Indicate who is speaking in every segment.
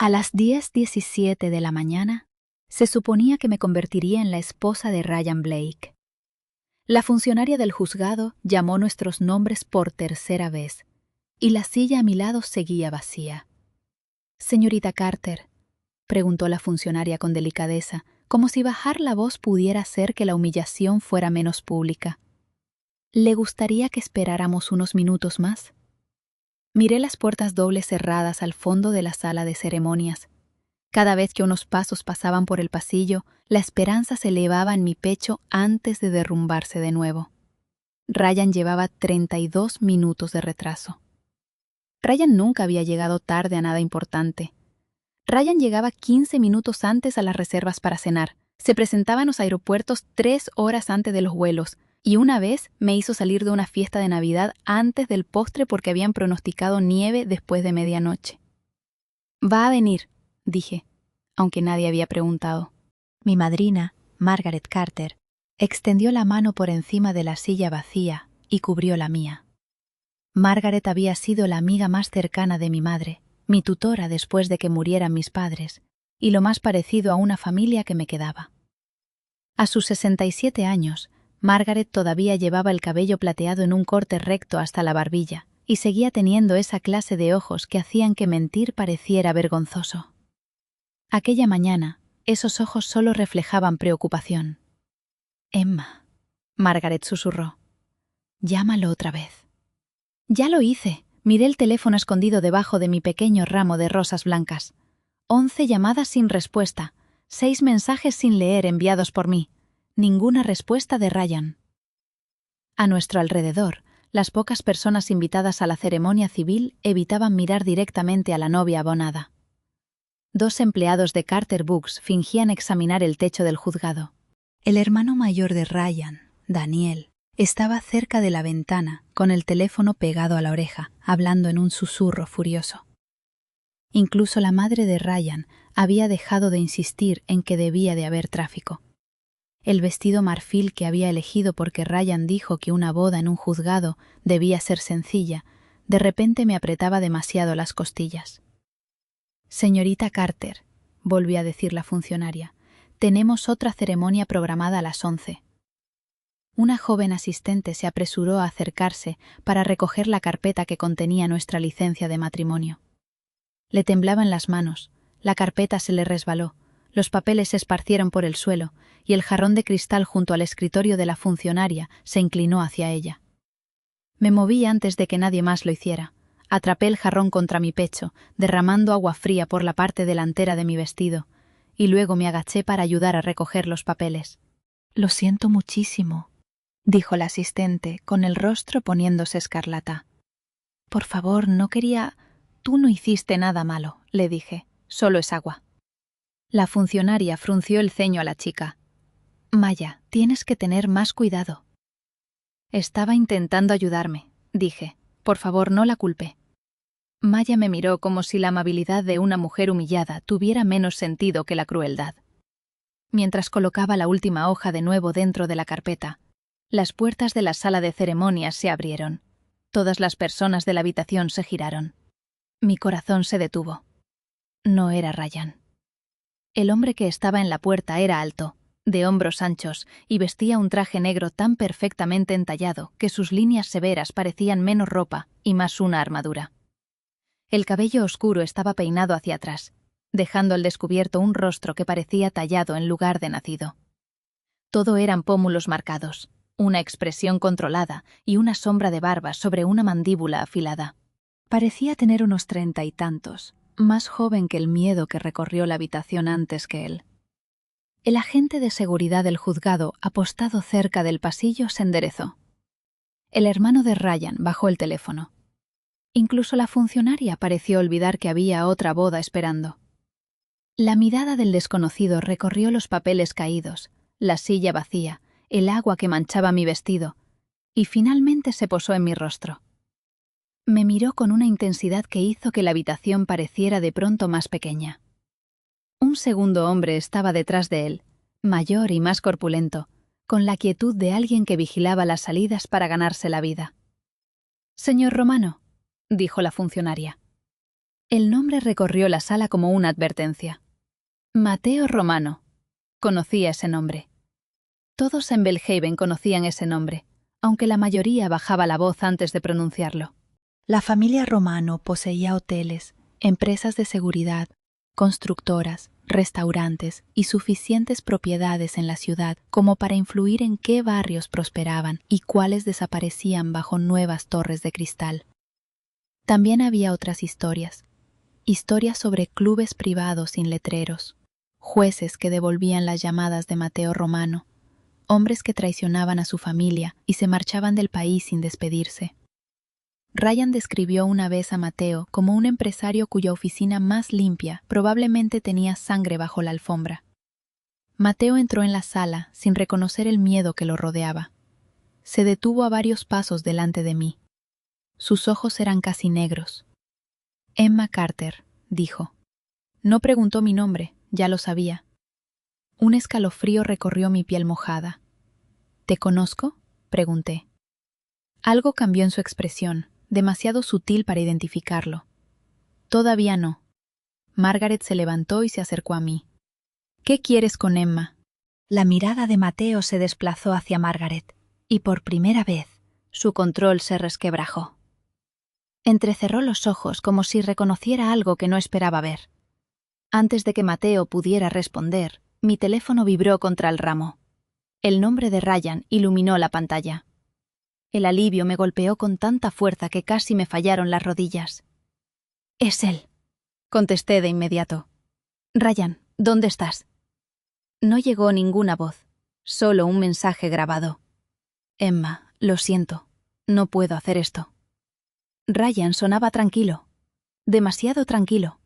Speaker 1: A las 10:17 de la mañana, se suponía que me convertiría en la esposa de Ryan Blake. La funcionaria del juzgado llamó nuestros nombres por tercera vez, y la silla a mi lado seguía vacía. «Señorita Carter», preguntó la funcionaria con delicadeza, como si bajar la voz pudiera hacer que la humillación fuera menos pública. «¿Le gustaría que esperáramos unos minutos más?» Miré las puertas dobles cerradas al fondo de la sala de ceremonias. Cada vez que unos pasos pasaban por el pasillo, la esperanza se elevaba en mi pecho antes de derrumbarse de nuevo. Ryan llevaba 32 minutos de retraso. Ryan nunca había llegado tarde a nada importante. Ryan llegaba 15 minutos antes a las reservas para cenar. Se presentaba en los aeropuertos 3 horas antes de los vuelos, y una vez me hizo salir de una fiesta de Navidad antes del postre porque habían pronosticado nieve después de medianoche. «Va a venir», dije, aunque nadie había preguntado. Mi madrina, Margaret Carter, extendió la mano por encima de la silla vacía y cubrió la mía. Margaret había sido la amiga más cercana de mi madre, mi tutora después de que murieran mis padres, y lo más parecido a una familia que me quedaba. A sus 67 años, Margaret todavía llevaba el cabello plateado en un corte recto hasta la barbilla, y seguía teniendo esa clase de ojos que hacían que mentir pareciera vergonzoso. Aquella mañana, esos ojos solo reflejaban preocupación. «Emma», Margaret susurró, «llámalo otra vez». «Ya lo hice». Miré el teléfono escondido debajo de mi pequeño ramo de rosas blancas. 11 llamadas sin respuesta, 6 mensajes sin leer enviados por mí. Ninguna respuesta de Ryan. A nuestro alrededor, las pocas personas invitadas a la ceremonia civil evitaban mirar directamente a la novia abonada. 2 empleados de Carter Books fingían examinar el techo del juzgado. El hermano mayor de Ryan, Daniel, estaba cerca de la ventana, con el teléfono pegado a la oreja, hablando en un susurro furioso. Incluso la madre de Ryan había dejado de insistir en que debía de haber tráfico. El vestido marfil que había elegido porque Ryan dijo que una boda en un juzgado debía ser sencilla, de repente me apretaba demasiado las costillas. «Señorita Carter», volvió a decir la funcionaria, «tenemos otra ceremonia programada a las 11». Una joven asistente se apresuró a acercarse para recoger la carpeta que contenía nuestra licencia de matrimonio. Le temblaban las manos, la carpeta se le resbaló, los papeles se esparcieron por el suelo y el jarrón de cristal junto al escritorio de la funcionaria se inclinó hacia ella. Me moví antes de que nadie más lo hiciera. Atrapé el jarrón contra mi pecho, derramando agua fría por la parte delantera de mi vestido, y luego me agaché para ayudar a recoger los papeles. «Lo siento muchísimo», dijo la asistente, con el rostro poniéndose escarlata. «Por favor, no quería...». «Tú no hiciste nada malo», le dije. «Solo es agua». La funcionaria frunció el ceño a la chica. «Maya, tienes que tener más cuidado». «Estaba intentando ayudarme», dije. «Por favor, no la culpe». Maya me miró como si la amabilidad de una mujer humillada tuviera menos sentido que la crueldad. Mientras colocaba la última hoja de nuevo dentro de la carpeta, las puertas de la sala de ceremonias se abrieron. Todas las personas de la habitación se giraron. Mi corazón se detuvo. No era Ryan. El hombre que estaba en la puerta era alto, de hombros anchos, y vestía un traje negro tan perfectamente entallado que sus líneas severas parecían menos ropa y más una armadura. El cabello oscuro estaba peinado hacia atrás, dejando al descubierto un rostro que parecía tallado en lugar de nacido. Todo eran pómulos marcados, una expresión controlada y una sombra de barba sobre una mandíbula afilada. Parecía tener unos 30 y tantos, más joven que el miedo que recorrió la habitación antes que él. El agente de seguridad del juzgado, apostado cerca del pasillo, se enderezó. El hermano de Ryan bajó el teléfono. Incluso la funcionaria pareció olvidar que había otra boda esperando. La mirada del desconocido recorrió los papeles caídos, la silla vacía, el agua que manchaba mi vestido, y finalmente se posó en mi rostro. Me miró con una intensidad que hizo que la habitación pareciera de pronto más pequeña. Un segundo hombre estaba detrás de él, mayor y más corpulento, con la quietud de alguien que vigilaba las salidas para ganarse la vida. «Señor Romano», dijo la funcionaria. El nombre recorrió la sala como una advertencia. Mateo Romano. Conocía ese nombre. Todos en Belhaven conocían ese nombre, aunque la mayoría bajaba la voz antes de pronunciarlo. La familia Romano poseía hoteles, empresas de seguridad, constructoras, restaurantes y suficientes propiedades en la ciudad como para influir en qué barrios prosperaban y cuáles desaparecían bajo nuevas torres de cristal. También había otras historias sobre clubes privados sin letreros, jueces que devolvían las llamadas de Mateo Romano, hombres que traicionaban a su familia y se marchaban del país sin despedirse. Ryan describió una vez a Mateo como un empresario cuya oficina más limpia probablemente tenía sangre bajo la alfombra. Mateo entró en la sala sin reconocer el miedo que lo rodeaba. Se detuvo a varios pasos delante de mí. Sus ojos eran casi negros. Emma Carter, dijo. No preguntó mi nombre, ya lo sabía. Un escalofrío recorrió mi piel mojada. ¿Te conozco?, pregunté. Algo cambió en su expresión, demasiado sutil para identificarlo. Todavía no. Margaret se levantó y se acercó a mí. ¿Qué quieres con Emma? La mirada de Mateo se desplazó hacia Margaret, y por primera vez su control se resquebrajó. Entrecerró los ojos como si reconociera algo que no esperaba ver. Antes de que Mateo pudiera responder, mi teléfono vibró contra el ramo. El nombre de Ryan iluminó la pantalla. El alivio me golpeó con tanta fuerza que casi me fallaron las rodillas. «Es él», contesté de inmediato. «Ryan, ¿dónde estás?» No llegó ninguna voz, solo un mensaje grabado. «Emma, lo siento, no puedo hacer esto». Ryan sonaba tranquilo, demasiado tranquilo.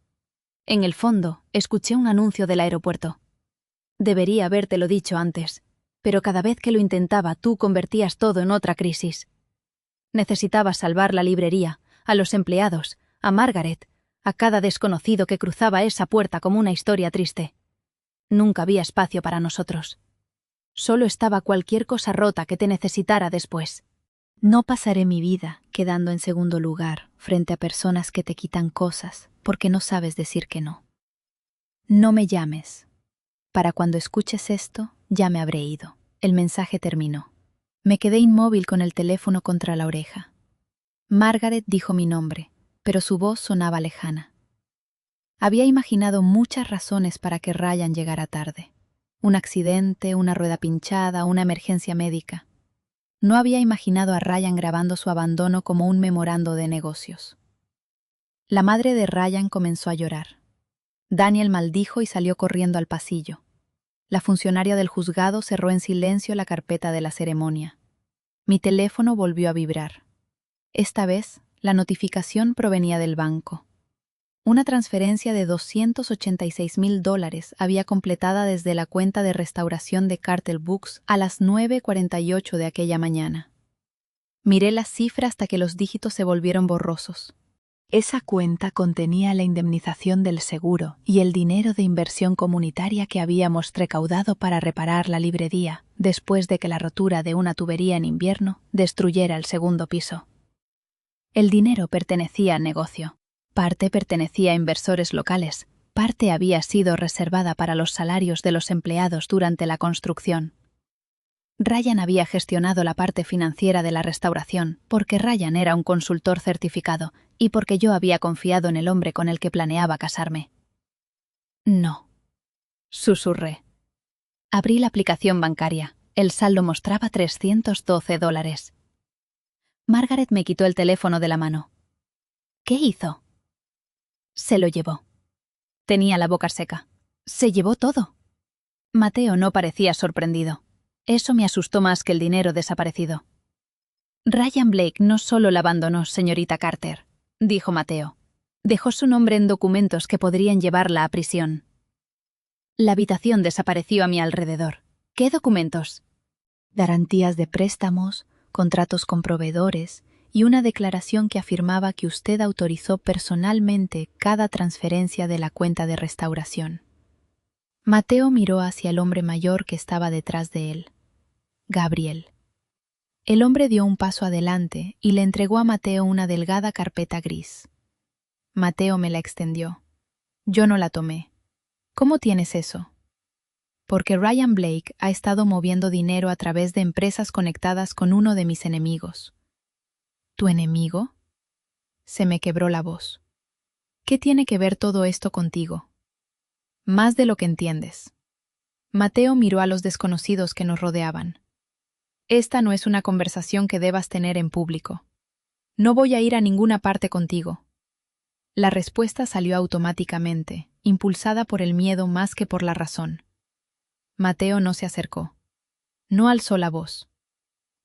Speaker 1: En el fondo, escuché un anuncio del aeropuerto. Debería habértelo dicho antes, pero cada vez que lo intentaba tú convertías todo en otra crisis. Necesitaba salvar la librería, a los empleados, a Margaret, a cada desconocido que cruzaba esa puerta como una historia triste. Nunca había espacio para nosotros. Solo estaba cualquier cosa rota que te necesitara después. No pasaré mi vida quedando en segundo lugar frente a personas que te quitan cosas porque no sabes decir que no. No me llames. Para cuando escuches esto, ya me habré ido. El mensaje terminó. Me quedé inmóvil con el teléfono contra la oreja. Margaret dijo mi nombre, pero su voz sonaba lejana. Había imaginado muchas razones para que Ryan llegara tarde. Un accidente, una rueda pinchada, una emergencia médica. No había imaginado a Ryan grabando su abandono como un memorando de negocios. La madre de Ryan comenzó a llorar. Daniel maldijo y salió corriendo al pasillo. La funcionaria del juzgado cerró en silencio la carpeta de la ceremonia. Mi teléfono volvió a vibrar. Esta vez, la notificación provenía del banco. Una transferencia de $286,000 había completada desde la cuenta de restauración de Cartel Books a las 9:48 de aquella mañana. Miré la cifra hasta que los dígitos se volvieron borrosos. Esa cuenta contenía la indemnización del seguro y el dinero de inversión comunitaria que habíamos recaudado para reparar la librería después de que la rotura de una tubería en invierno destruyera el segundo piso. El dinero pertenecía al negocio. Parte pertenecía a inversores locales, parte había sido reservada para los salarios de los empleados durante la construcción. Ryan había gestionado la parte financiera de la restauración porque Ryan era un consultor certificado y porque yo había confiado en el hombre con el que planeaba casarme. No, susurré. Abrí la aplicación bancaria. El saldo mostraba $312. Margaret me quitó el teléfono de la mano. ¿Qué hizo? Se lo llevó. Tenía la boca seca. Se llevó todo. Mateo no parecía sorprendido. Eso me asustó más que el dinero desaparecido. Ryan Blake no solo la abandonó, señorita Carter, dijo Mateo. Dejó su nombre en documentos que podrían llevarla a prisión. La habitación desapareció a mi alrededor. ¿Qué documentos? Garantías de préstamos, contratos con proveedores y una declaración que afirmaba que usted autorizó personalmente cada transferencia de la cuenta de restauración. Mateo miró hacia el hombre mayor que estaba detrás de él, Gabriel. El hombre dio un paso adelante y le entregó a Mateo una delgada carpeta gris. Mateo me la extendió. Yo no la tomé. ¿Cómo tienes eso? Porque Ryan Blake ha estado moviendo dinero a través de empresas conectadas con uno de mis enemigos. ¿Tu enemigo? Se me quebró la voz. ¿Qué tiene que ver todo esto contigo? Más de lo que entiendes. Mateo miró a los desconocidos que nos rodeaban. Esta no es una conversación que debas tener en público. No voy a ir a ninguna parte contigo. La respuesta salió automáticamente, impulsada por el miedo más que por la razón. Mateo no se acercó. No alzó la voz.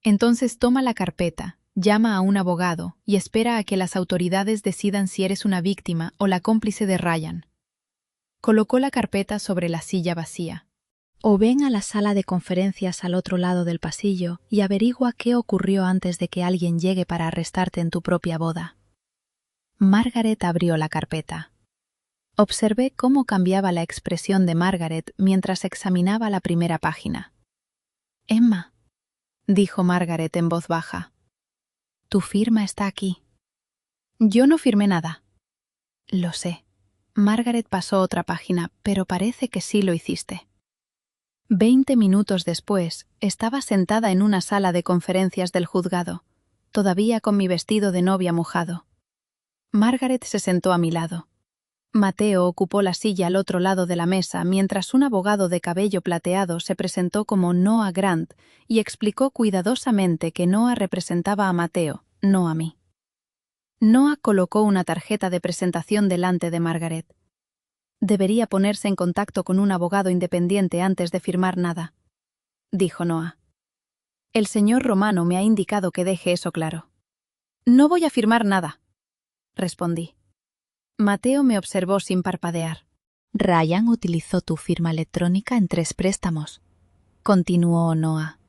Speaker 1: Entonces toma la carpeta, llama a un abogado y espera a que las autoridades decidan si eres una víctima o la cómplice de Ryan. Colocó la carpeta sobre la silla vacía. O ven a la sala de conferencias al otro lado del pasillo y averigua qué ocurrió antes de que alguien llegue para arrestarte en tu propia boda. Margaret abrió la carpeta. Observé cómo cambiaba la expresión de Margaret mientras examinaba la primera página. Emma, dijo Margaret en voz baja. Tu firma está aquí. Yo no firmé nada. Lo sé. Margaret pasó otra página, pero parece que sí lo hiciste. 20 minutos después, estaba sentada en una sala de conferencias del juzgado, todavía con mi vestido de novia mojado. Margaret se sentó a mi lado. Mateo ocupó la silla al otro lado de la mesa mientras un abogado de cabello plateado se presentó como Noah Grant y explicó cuidadosamente que Noah representaba a Mateo, no a mí. Noah colocó una tarjeta de presentación delante de Margaret. Debería ponerse en contacto con un abogado independiente antes de firmar nada, dijo Noah. El señor Romano me ha indicado que deje eso claro. No voy a firmar nada, respondí. Mateo me observó sin parpadear. Ryan utilizó tu firma electrónica en 3 préstamos, continuó Noah.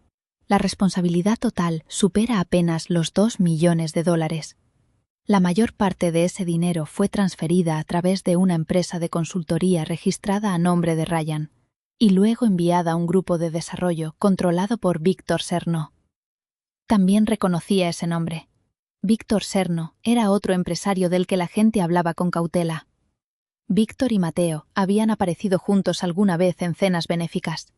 Speaker 1: La responsabilidad total supera apenas los $2 millones. La mayor parte de ese dinero fue transferida a través de una empresa de consultoría registrada a nombre de Ryan y luego enviada a un grupo de desarrollo controlado por Víctor Serno. También reconocía ese nombre. Víctor Serno era otro empresario del que la gente hablaba con cautela. Víctor y Mateo habían aparecido juntos alguna vez en cenas benéficas.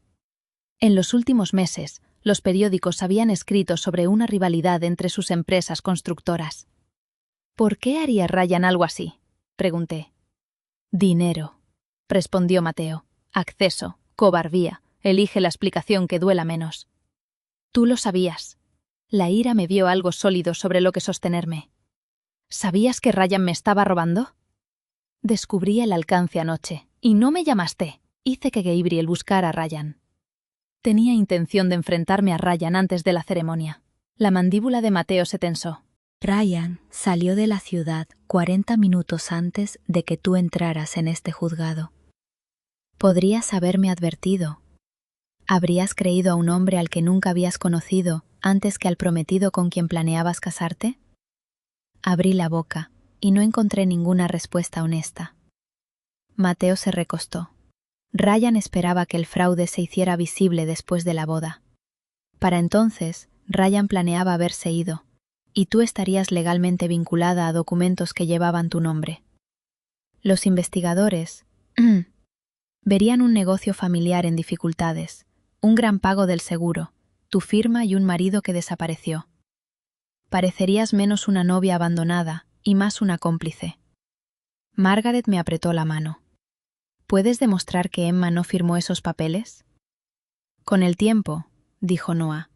Speaker 1: En los últimos meses, los periódicos habían escrito sobre una rivalidad entre sus empresas constructoras. ¿Por qué haría Ryan algo así?, pregunté. Dinero, respondió Mateo. Acceso, cobardía, elige la explicación que duela menos. Tú lo sabías. La ira me dio algo sólido sobre lo que sostenerme. ¿Sabías que Ryan me estaba robando? Descubrí el alcance anoche, y no me llamaste. Hice que Gabriel buscara a Ryan. Tenía intención de enfrentarme a Ryan antes de la ceremonia. La mandíbula de Mateo se tensó. Ryan salió de la ciudad 40 minutos antes de que tú entraras en este juzgado. Podrías haberme advertido. ¿Habrías creído a un hombre al que nunca habías conocido antes que al prometido con quien planeabas casarte? Abrí la boca y no encontré ninguna respuesta honesta. Mateo se recostó. Ryan esperaba que el fraude se hiciera visible después de la boda. Para entonces, Ryan planeaba haberse ido, y tú estarías legalmente vinculada a documentos que llevaban tu nombre. Los investigadores verían un negocio familiar en dificultades, un gran pago del seguro, tu firma y un marido que desapareció. Parecerías menos una novia abandonada y más una cómplice. Margaret me apretó la mano. ¿Puedes demostrar que Emma no firmó esos papeles? Con el tiempo, dijo Noah,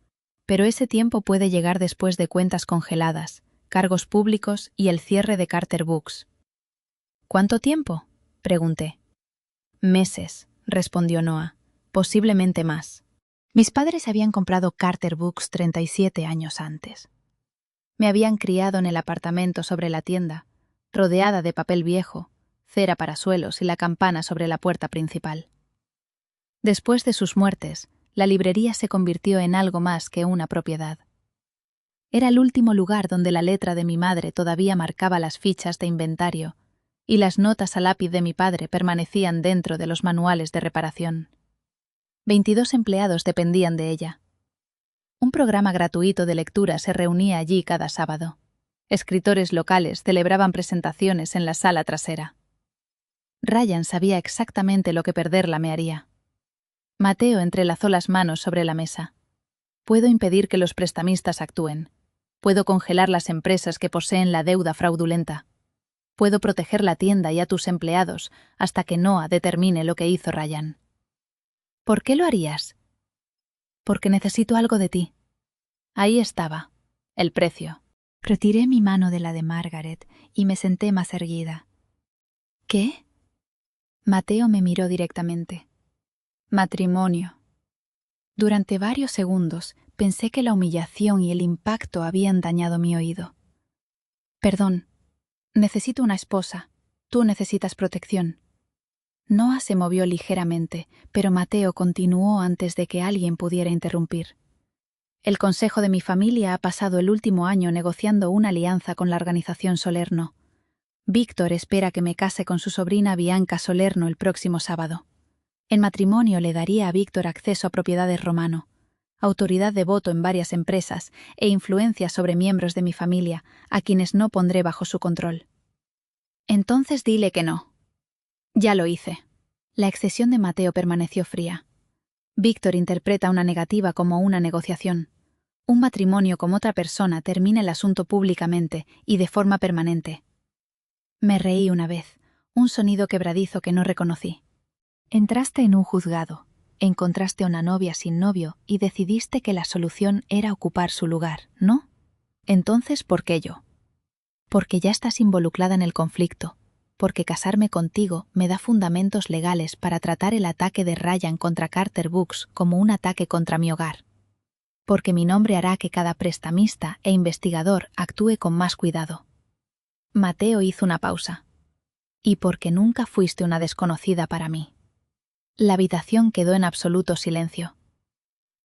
Speaker 1: pero ese tiempo puede llegar después de cuentas congeladas, cargos públicos y el cierre de Carter Books. ¿Cuánto tiempo?, pregunté. Meses, respondió Noah, posiblemente más. Mis padres habían comprado Carter Books 37 años antes. Me habían criado en el apartamento sobre la tienda, rodeada de papel viejo, cera para suelos y la campana sobre la puerta principal. Después de sus muertes, la librería se convirtió en algo más que una propiedad. Era el último lugar donde la letra de mi madre todavía marcaba las fichas de inventario, y las notas a lápiz de mi padre permanecían dentro de los manuales de reparación. 22 empleados dependían de ella. Un programa gratuito de lectura se reunía allí cada sábado. Escritores locales celebraban presentaciones en la sala trasera. Ryan sabía exactamente lo que perderla me haría. Mateo entrelazó las manos sobre la mesa. Puedo impedir que los prestamistas actúen. Puedo congelar las empresas que poseen la deuda fraudulenta. Puedo proteger la tienda y a tus empleados hasta que Noah determine lo que hizo Ryan. ¿Por qué lo harías? Porque necesito algo de ti. Ahí estaba, el precio. Retiré mi mano de la de Margaret y me senté más erguida. ¿Qué? Mateo me miró directamente. Matrimonio. Durante varios segundos pensé que la humillación y el impacto habían dañado mi oído. Perdón, necesito una esposa. Tú necesitas protección. Noah se movió ligeramente, pero Mateo continuó antes de que alguien pudiera interrumpir. El consejo de mi familia ha pasado el último año negociando una alianza con la organización Solerno. Víctor espera que me case con su sobrina Bianca Solerno el próximo sábado. En matrimonio le daría a Víctor acceso a propiedades Romano, autoridad de voto en varias empresas e influencia sobre miembros de mi familia, a quienes no pondré bajo su control. Entonces dile que no. Ya lo hice. La expresión de Mateo permaneció fría. Víctor interpreta una negativa como una negociación. Un matrimonio con otra persona termina el asunto públicamente y de forma permanente. Me reí una vez, un sonido quebradizo que no reconocí. Entraste en un juzgado, encontraste a una novia sin novio y decidiste que la solución era ocupar su lugar, ¿no? Entonces, ¿por qué yo? Porque ya estás involucrada en el conflicto, porque casarme contigo me da fundamentos legales para tratar el ataque de Ryan contra Carter Books como un ataque contra mi hogar. Porque mi nombre hará que cada prestamista e investigador actúe con más cuidado. Mateo hizo una pausa. Y porque nunca fuiste una desconocida para mí. La habitación quedó en absoluto silencio.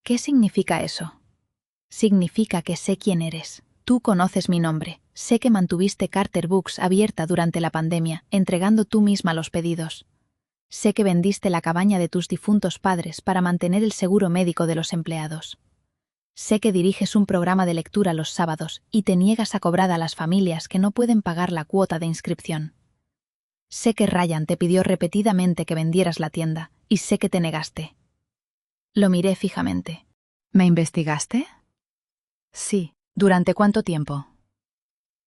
Speaker 1: ¿Qué significa eso? Significa que sé quién eres. Tú conoces mi nombre. Sé que mantuviste Carter Books abierta durante la pandemia, entregando tú misma los pedidos. Sé que vendiste la cabaña de tus difuntos padres para mantener el seguro médico de los empleados. Sé que diriges un programa de lectura los sábados y te niegas a cobrar a las familias que no pueden pagar la cuota de inscripción. Sé que Ryan te pidió repetidamente que vendieras la tienda, y sé que te negaste. Lo miré fijamente. ¿Me investigaste? Sí. ¿Durante cuánto tiempo?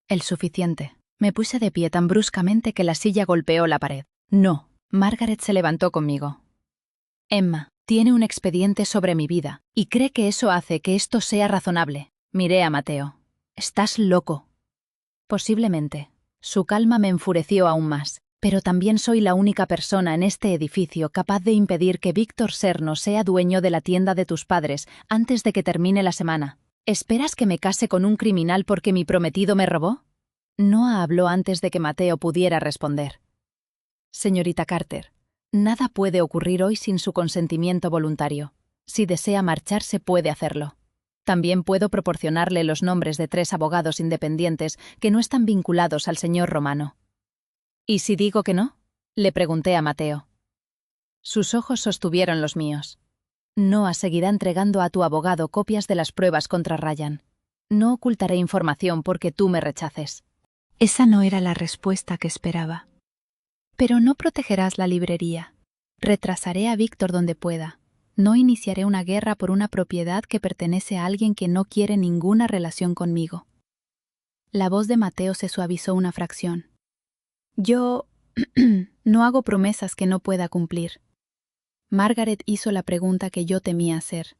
Speaker 1: El suficiente. Me puse de pie tan bruscamente que la silla golpeó la pared. No. Margaret se levantó conmigo. Emma, tiene un expediente sobre mi vida, y cree que eso hace que esto sea razonable. Miré a Mateo. ¿Estás loco? Posiblemente. Su calma me enfureció aún más. Pero también soy la única persona en este edificio capaz de impedir que Víctor Serno sea dueño de la tienda de tus padres antes de que termine la semana. ¿Esperas que me case con un criminal porque mi prometido me robó? Noah habló antes de que Mateo pudiera responder. Señorita Carter, nada puede ocurrir hoy sin su consentimiento voluntario. Si desea marcharse, puede hacerlo. También puedo proporcionarle los nombres de 3 abogados independientes que no están vinculados al señor Romano. ¿Y si digo que no? Le pregunté a Mateo. Sus ojos sostuvieron los míos. Noah seguirá entregando a tu abogado copias de las pruebas contra Ryan. No ocultaré información porque tú me rechaces. Esa no era la respuesta que esperaba. Pero no protegerás la librería. Retrasaré a Víctor donde pueda. No iniciaré una guerra por una propiedad que pertenece a alguien que no quiere ninguna relación conmigo. La voz de Mateo se suavizó una fracción. Yo no hago promesas que no pueda cumplir. Margaret hizo la pregunta que yo temía hacer.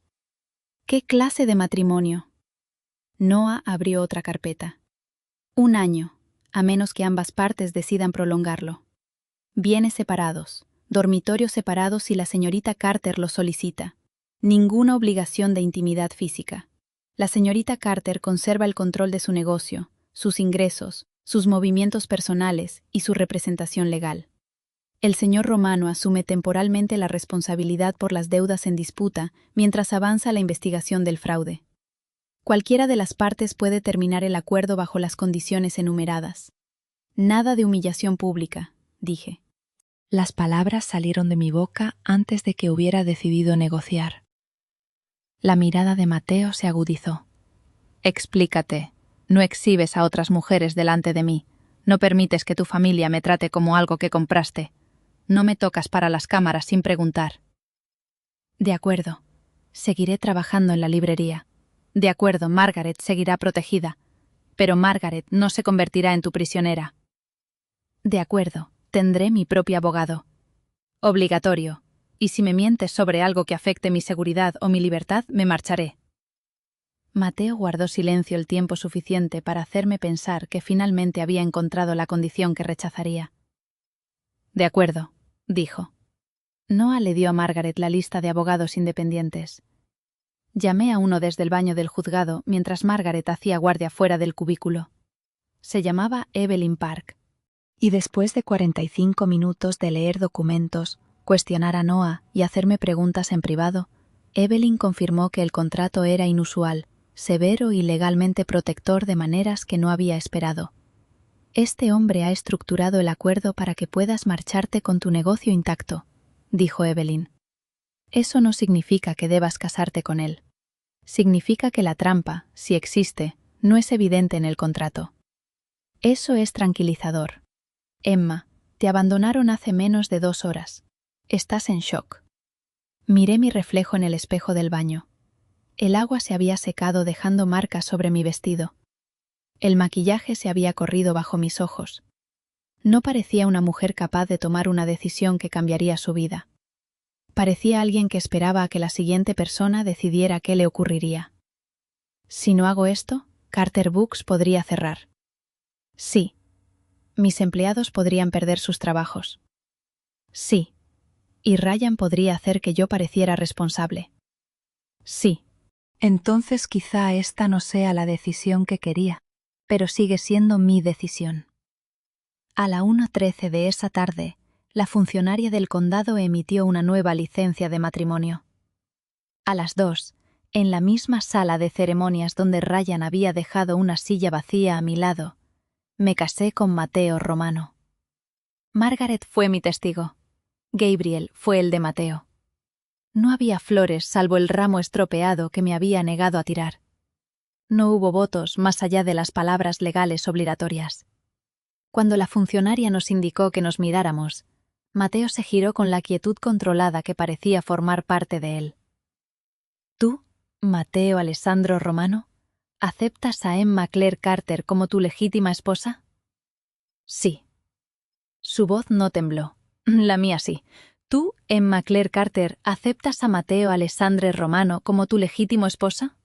Speaker 1: ¿Qué clase de matrimonio? Noah abrió otra carpeta. 1 año, a menos que ambas partes decidan prolongarlo. Bienes separados, dormitorios separados si la señorita Carter lo solicita. Ninguna obligación de intimidad física. La señorita Carter conserva el control de su negocio, sus ingresos, sus movimientos personales y su representación legal. El señor Romano asume temporalmente la responsabilidad por las deudas en disputa mientras avanza la investigación del fraude. Cualquiera de las partes puede terminar el acuerdo bajo las condiciones enumeradas. Nada de humillación pública, dije. Las palabras salieron de mi boca antes de que hubiera decidido negociar. La mirada de Mateo se agudizó. Explícate, No exhibes a otras mujeres delante de mí. No permites que tu familia me trate como algo que compraste. No me tocas para las cámaras sin preguntar. De acuerdo. Seguiré trabajando en la librería. De acuerdo, Margaret seguirá protegida. Pero Margaret no se convertirá en tu prisionera. De acuerdo, tendré mi propio abogado. Obligatorio. Y si me mientes sobre algo que afecte mi seguridad o mi libertad, me marcharé. Mateo guardó silencio el tiempo suficiente para hacerme pensar que finalmente había encontrado la condición que rechazaría. De acuerdo, dijo. Noah le dio a Margaret la lista de abogados independientes. Llamé a uno desde el baño del juzgado mientras Margaret hacía guardia fuera del cubículo. Se llamaba Evelyn Park. Y después de 45 minutos de leer documentos, cuestionar a Noah y hacerme preguntas en privado, Evelyn confirmó que el contrato era inusual, severo y legalmente protector de maneras que no había esperado. Este hombre ha estructurado el acuerdo para que puedas marcharte con tu negocio intacto, dijo Evelyn. Eso no significa que debas casarte con él. Significa que la trampa, si existe, no es evidente en el contrato. Eso es tranquilizador. Emma, te abandonaron hace menos de 2 horas. Estás en shock. Miré mi reflejo en el espejo del baño. El agua se había secado dejando marcas sobre mi vestido. El maquillaje se había corrido bajo mis ojos. No parecía una mujer capaz de tomar una decisión que cambiaría su vida. Parecía alguien que esperaba a que la siguiente persona decidiera qué le ocurriría. Si no hago esto, Carter Books podría cerrar. Sí. Mis empleados podrían perder sus trabajos. Sí. Y Ryan podría hacer que yo pareciera responsable. Sí. Entonces quizá esta no sea la decisión que quería, pero sigue siendo mi decisión. A la 1:13 de esa tarde, la funcionaria del condado emitió una nueva licencia de matrimonio. A las 2, en la misma sala de ceremonias donde Ryan había dejado una silla vacía a mi lado, me casé con Mateo Romano. Margaret fue mi testigo. Gabriel fue el de Mateo. No había flores salvo el ramo estropeado que me había negado a tirar. No hubo votos más allá de las palabras legales obligatorias. Cuando la funcionaria nos indicó que nos miráramos, Mateo se giró con la quietud controlada que parecía formar parte de él. ¿Tú, Mateo Alessandro Romano, aceptas a Emma Claire Carter como tu legítima esposa? Sí. Su voz no tembló. La mía sí. ¿Tú, Emma Claire Carter, aceptas a Mateo Alessandro Romano como tu legítimo esposa?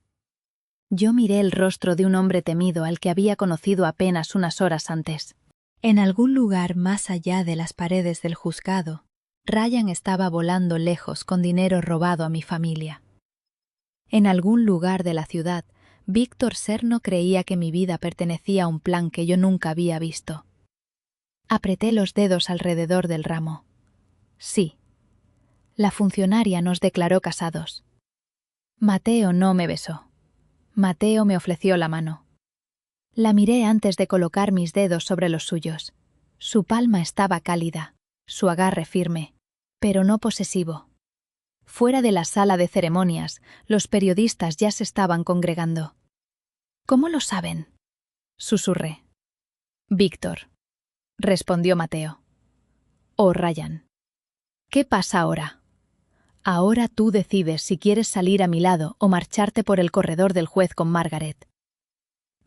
Speaker 1: Yo miré el rostro de un hombre temido al que había conocido apenas unas horas antes. En algún lugar más allá de las paredes del juzgado, Ryan estaba volando lejos con dinero robado a mi familia. En algún lugar de la ciudad, Víctor Serno creía que mi vida pertenecía a un plan que yo nunca había visto. Apreté los dedos alrededor del ramo. Sí. La funcionaria nos declaró casados. Mateo no me besó. Mateo me ofreció la mano. La miré antes de colocar mis dedos sobre los suyos. Su palma estaba cálida, su agarre firme, pero no posesivo. Fuera de la sala de ceremonias, los periodistas ya se estaban congregando. ¿Cómo lo saben?, susurré. Víctor, respondió Mateo. Oh, Ryan. ¿Qué pasa ahora? Ahora tú decides si quieres salir a mi lado o marcharte por el corredor del juez con Margaret.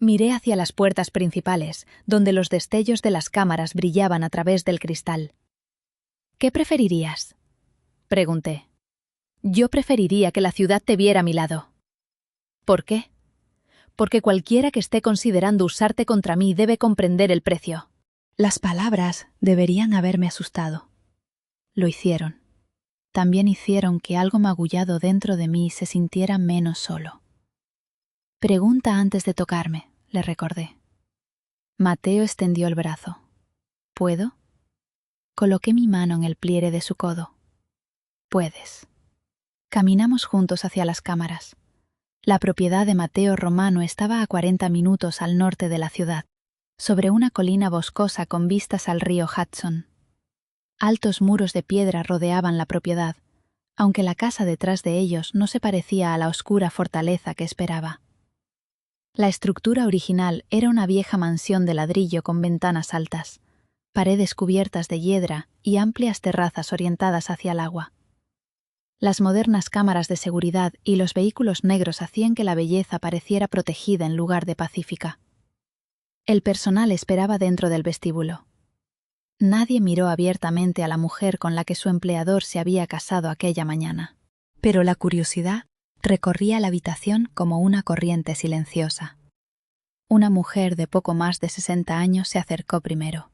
Speaker 1: Miré hacia las puertas principales, donde los destellos de las cámaras brillaban a través del cristal. ¿Qué preferirías?, pregunté. Yo preferiría que la ciudad te viera a mi lado. ¿Por qué? Porque cualquiera que esté considerando usarte contra mí debe comprender el precio. Las palabras deberían haberme asustado. Lo hicieron. También hicieron que algo magullado dentro de mí se sintiera menos solo. Pregunta antes de tocarme, le recordé. Mateo extendió el brazo. ¿Puedo? Coloqué mi mano en el pliegue de su codo. Puedes. Caminamos juntos hacia las cámaras. La propiedad de Mateo Romano estaba a 40 minutos al norte de la ciudad, sobre una colina boscosa con vistas al río Hudson. Altos muros de piedra rodeaban la propiedad, aunque la casa detrás de ellos no se parecía a la oscura fortaleza que esperaba. La estructura original era una vieja mansión de ladrillo con ventanas altas, paredes cubiertas de hiedra y amplias terrazas orientadas hacia el agua. Las modernas cámaras de seguridad y los vehículos negros hacían que la belleza pareciera protegida en lugar de pacífica. El personal esperaba dentro del vestíbulo. Nadie miró abiertamente a la mujer con la que su empleador se había casado aquella mañana, pero la curiosidad recorría la habitación como una corriente silenciosa. Una mujer de poco más de 60 años se acercó primero.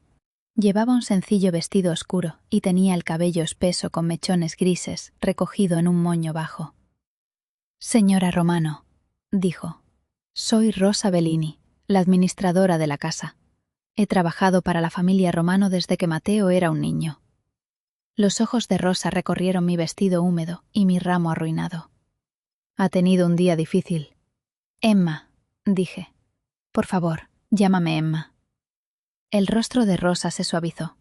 Speaker 1: Llevaba un sencillo vestido oscuro y tenía el cabello espeso con mechones grises recogido en un moño bajo. «Señora Romano», dijo, «soy Rosa Bellini, la administradora de la casa. He trabajado para la familia Romano desde que Mateo era un niño». Los ojos de Rosa recorrieron mi vestido húmedo y mi ramo arruinado. «Ha tenido un día difícil». «Emma», dije. «Por favor, llámame Emma». El rostro de Rosa se suavizó.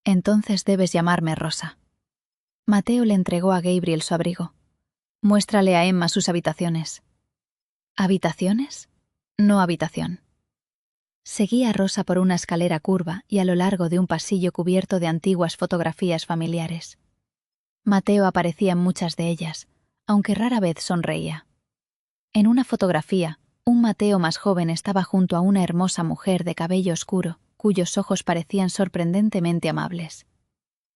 Speaker 1: «Entonces debes llamarme Rosa». Mateo le entregó a Gabriel su abrigo. «Muéstrale a Emma sus habitaciones». «¿Habitaciones? No habitación». Seguí a Rosa por una escalera curva y a lo largo de un pasillo cubierto de antiguas fotografías familiares. Mateo aparecía en muchas de ellas, aunque rara vez sonreía. En una fotografía, un Mateo más joven estaba junto a una hermosa mujer de cabello oscuro, cuyos ojos parecían sorprendentemente amables.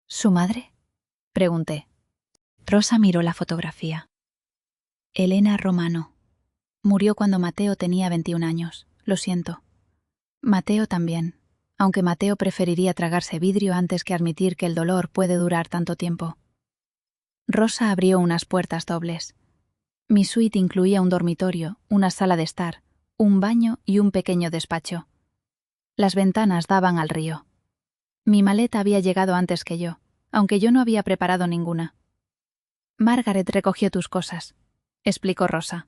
Speaker 1: ¿Su madre?, pregunté. Rosa miró la fotografía. Elena Romano. Murió cuando Mateo tenía 21 años. Lo siento. Mateo también, aunque Mateo preferiría tragarse vidrio antes que admitir que el dolor puede durar tanto tiempo. Rosa abrió unas puertas dobles. Mi suite incluía un dormitorio, una sala de estar, un baño y un pequeño despacho. Las ventanas daban al río. Mi maleta había llegado antes que yo, aunque yo no había preparado ninguna. «Margaret recogió tus cosas», explicó Rosa.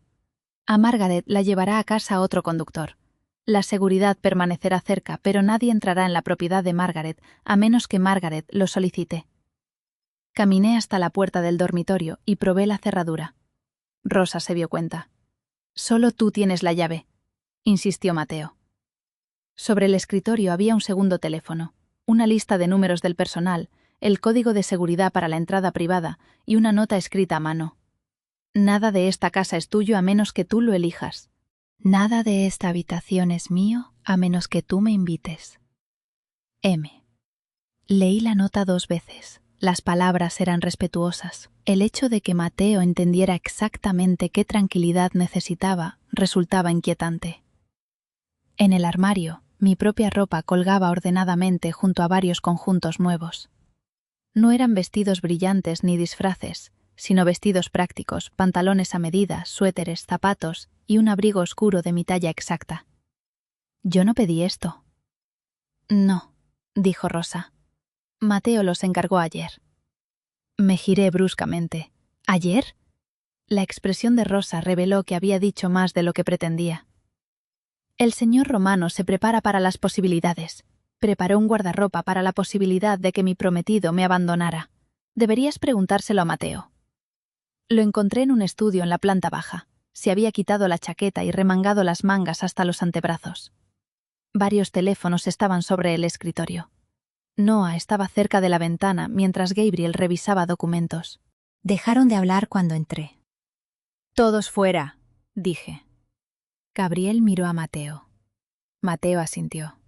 Speaker 1: «A Margaret la llevará a casa otro conductor. La seguridad permanecerá cerca, pero nadie entrará en la propiedad de Margaret a menos que Margaret lo solicite». Caminé hasta la puerta del dormitorio y probé la cerradura. Rosa se dio cuenta. «Solo tú tienes la llave», insistió Mateo. Sobre el escritorio había un segundo teléfono, una lista de números del personal, el código de seguridad para la entrada privada y una nota escrita a mano. «Nada de esta casa es tuyo a menos que tú lo elijas. Nada de esta habitación es mío a menos que tú me invites. M». Leí la nota 2 veces. Las palabras eran respetuosas. El hecho de que Mateo entendiera exactamente qué tranquilidad necesitaba resultaba inquietante. En el armario, mi propia ropa colgaba ordenadamente junto a varios conjuntos nuevos. No eran vestidos brillantes ni disfraces, sino vestidos prácticos, pantalones a medida, suéteres, zapatos y un abrigo oscuro de mi talla exacta. «Yo no pedí esto». «No», dijo Rosa. «Mateo los encargó ayer». Me giré bruscamente. «¿Ayer?». La expresión de Rosa reveló que había dicho más de lo que pretendía. «El señor Romano se prepara para las posibilidades. Preparó un guardarropa para la posibilidad de que mi prometido me abandonara. Deberías preguntárselo a Mateo». Lo encontré en un estudio en la planta baja. Se había quitado la chaqueta y remangado las mangas hasta los antebrazos. Varios teléfonos estaban sobre el escritorio. Noah estaba cerca de la ventana mientras Gabriel revisaba documentos. Dejaron de hablar cuando entré. «Todos fuera», dije. Gabriel miró a Mateo. Mateo asintió.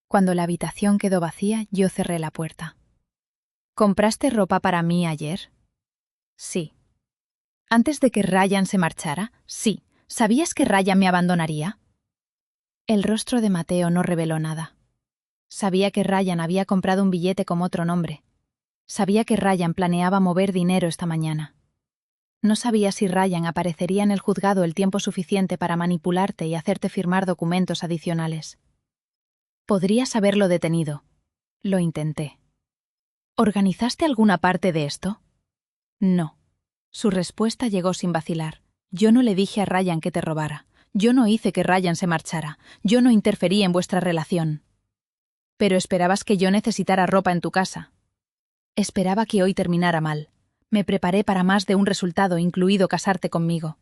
Speaker 1: Cuando la habitación quedó vacía, yo cerré la puerta. «¿Compraste ropa para mí ayer?». «Sí». «¿Antes de que Ryan se marchara?». «Sí». «¿Sabías que Ryan me abandonaría?». El rostro de Mateo no reveló nada. Sabía que Ryan había comprado un billete con otro nombre. Sabía que Ryan planeaba mover dinero esta mañana. No sabía si Ryan aparecería en el juzgado el tiempo suficiente para manipularte y hacerte firmar documentos adicionales. Podrías haberlo detenido. Lo intenté. ¿Organizaste alguna parte de esto? No. Su respuesta llegó sin vacilar. Yo no le dije a Ryan que te robara. Yo no hice que Ryan se marchara. Yo no interferí en vuestra relación. Pero esperabas que yo necesitara ropa en tu casa. Esperaba que hoy terminara mal. Me preparé para más de un resultado, incluido casarte conmigo.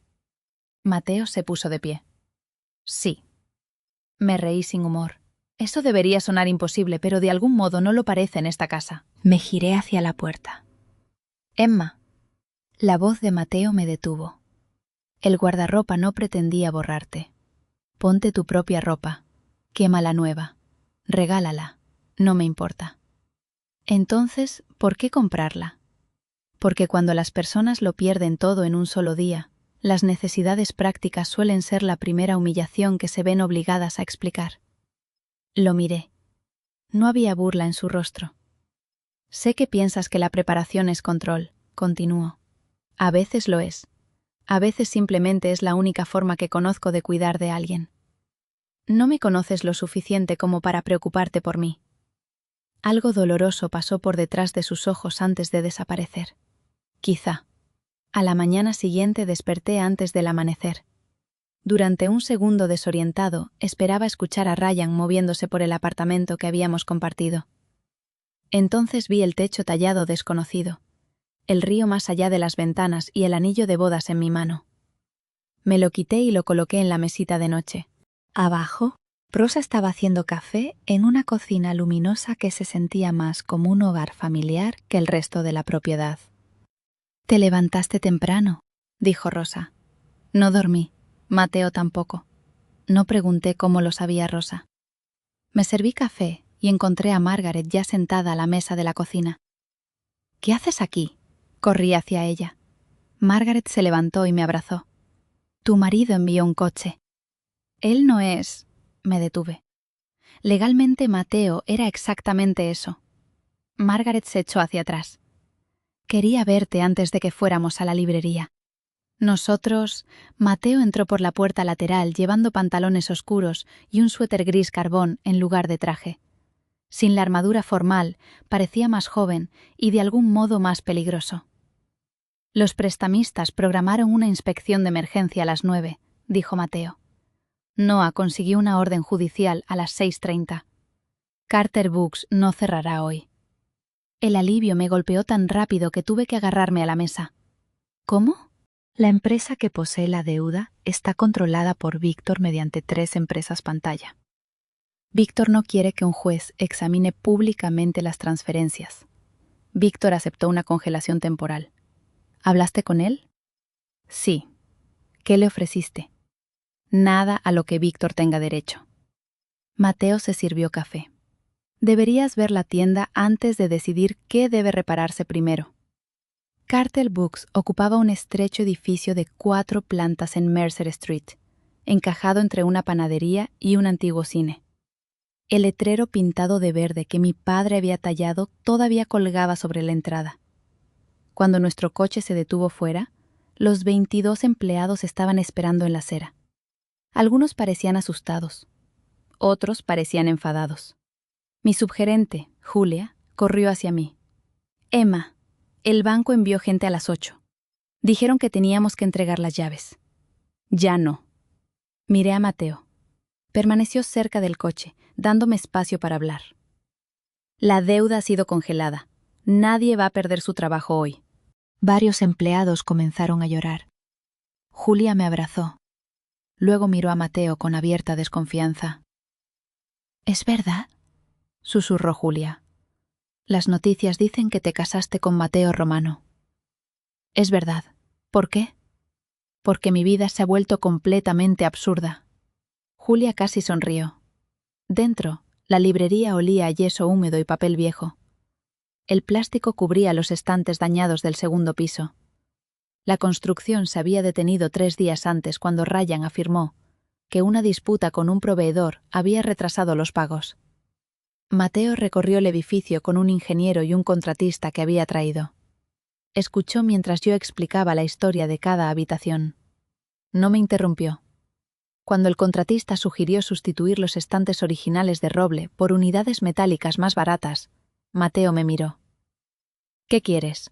Speaker 1: Mateo se puso de pie. Sí. Me reí sin humor. Eso debería sonar imposible, pero de algún modo no lo parece en esta casa. Me giré hacia la puerta. Emma. La voz de Mateo me detuvo. El guardarropa no pretendía borrarte. Ponte tu propia ropa. Quema la nueva. Regálala. No me importa. Entonces, ¿por qué comprarla? Porque cuando las personas lo pierden todo en un solo día, las necesidades prácticas suelen ser la primera humillación que se ven obligadas a explicar. Lo miré. No había burla en su rostro. Sé que piensas que la preparación es control, continuó. A veces lo es. A veces simplemente es la única forma que conozco de cuidar de alguien. No me conoces lo suficiente como para preocuparte por mí. Algo doloroso pasó por detrás de sus ojos antes de desaparecer. Quizá. A la mañana siguiente desperté antes del amanecer. Durante un segundo desorientado, esperaba escuchar a Ryan moviéndose por el apartamento que habíamos compartido. Entonces vi el techo tallado desconocido, el río más allá de las ventanas y el anillo de bodas en mi mano. Me lo quité y lo coloqué en la mesita de noche. Abajo, Rosa estaba haciendo café en una cocina luminosa que se sentía más como un hogar familiar que el resto de la propiedad. «Te levantaste temprano», dijo Rosa. «No dormí. Mateo tampoco». No pregunté cómo lo sabía Rosa. Me serví café y encontré a Margaret ya sentada a la mesa de la cocina. «¿Qué haces aquí?», corrí hacia ella. Margaret se levantó y me abrazó. «Tu marido envió un coche». «Él no es...» me detuve. Legalmente Mateo era exactamente eso. Margaret se echó hacia atrás. «Quería verte antes de que fuéramos a la librería». Mateo entró por la puerta lateral llevando pantalones oscuros y un suéter gris carbón en lugar de traje. Sin la armadura formal, parecía más joven y de algún modo más peligroso. «Los prestamistas programaron una inspección de emergencia a las 9», dijo Mateo. «Noah consiguió una orden judicial a las 6:30. Carter Books no cerrará hoy». El alivio me golpeó tan rápido que tuve que agarrarme a la mesa. «¿Cómo?» La empresa que posee la deuda está controlada por Víctor mediante 3 empresas pantalla. Víctor no quiere que un juez examine públicamente las transferencias. Víctor aceptó una congelación temporal. ¿Hablaste con él? Sí. ¿Qué le ofreciste? Nada a lo que Víctor tenga derecho. Mateo se sirvió café. Deberías ver la tienda antes de decidir qué debe repararse primero. Carter Books ocupaba un estrecho edificio de 4 plantas en Mercer Street, encajado entre una panadería y un antiguo cine. El letrero pintado de verde que mi padre había tallado todavía colgaba sobre la entrada. Cuando nuestro coche se detuvo fuera, los 22 empleados estaban esperando en la acera. Algunos parecían asustados, otros parecían enfadados. Mi subgerente, Julia, corrió hacia mí. «Emma, el banco envió gente a las 8. Dijeron que teníamos que entregar las llaves». «Ya no». Miré a Mateo. Permaneció cerca del coche, dándome espacio para hablar. «La deuda ha sido congelada. Nadie va a perder su trabajo hoy». Varios empleados comenzaron a llorar. Julia me abrazó. Luego miró a Mateo con abierta desconfianza. «¿Es verdad?», susurró Julia. «Las noticias dicen que te casaste con Mateo Romano». «Es verdad. ¿Por qué?» «Porque mi vida se ha vuelto completamente absurda». Julia casi sonrió. Dentro, la librería olía a yeso húmedo y papel viejo. El plástico cubría los estantes dañados del segundo piso. La construcción se había detenido 3 días antes cuando Ryan afirmó que una disputa con un proveedor había retrasado los pagos. Mateo recorrió el edificio con un ingeniero y un contratista que había traído. Escuchó mientras yo explicaba la historia de cada habitación. No me interrumpió. Cuando el contratista sugirió sustituir los estantes originales de roble por unidades metálicas más baratas, Mateo me miró. «¿Qué quieres?»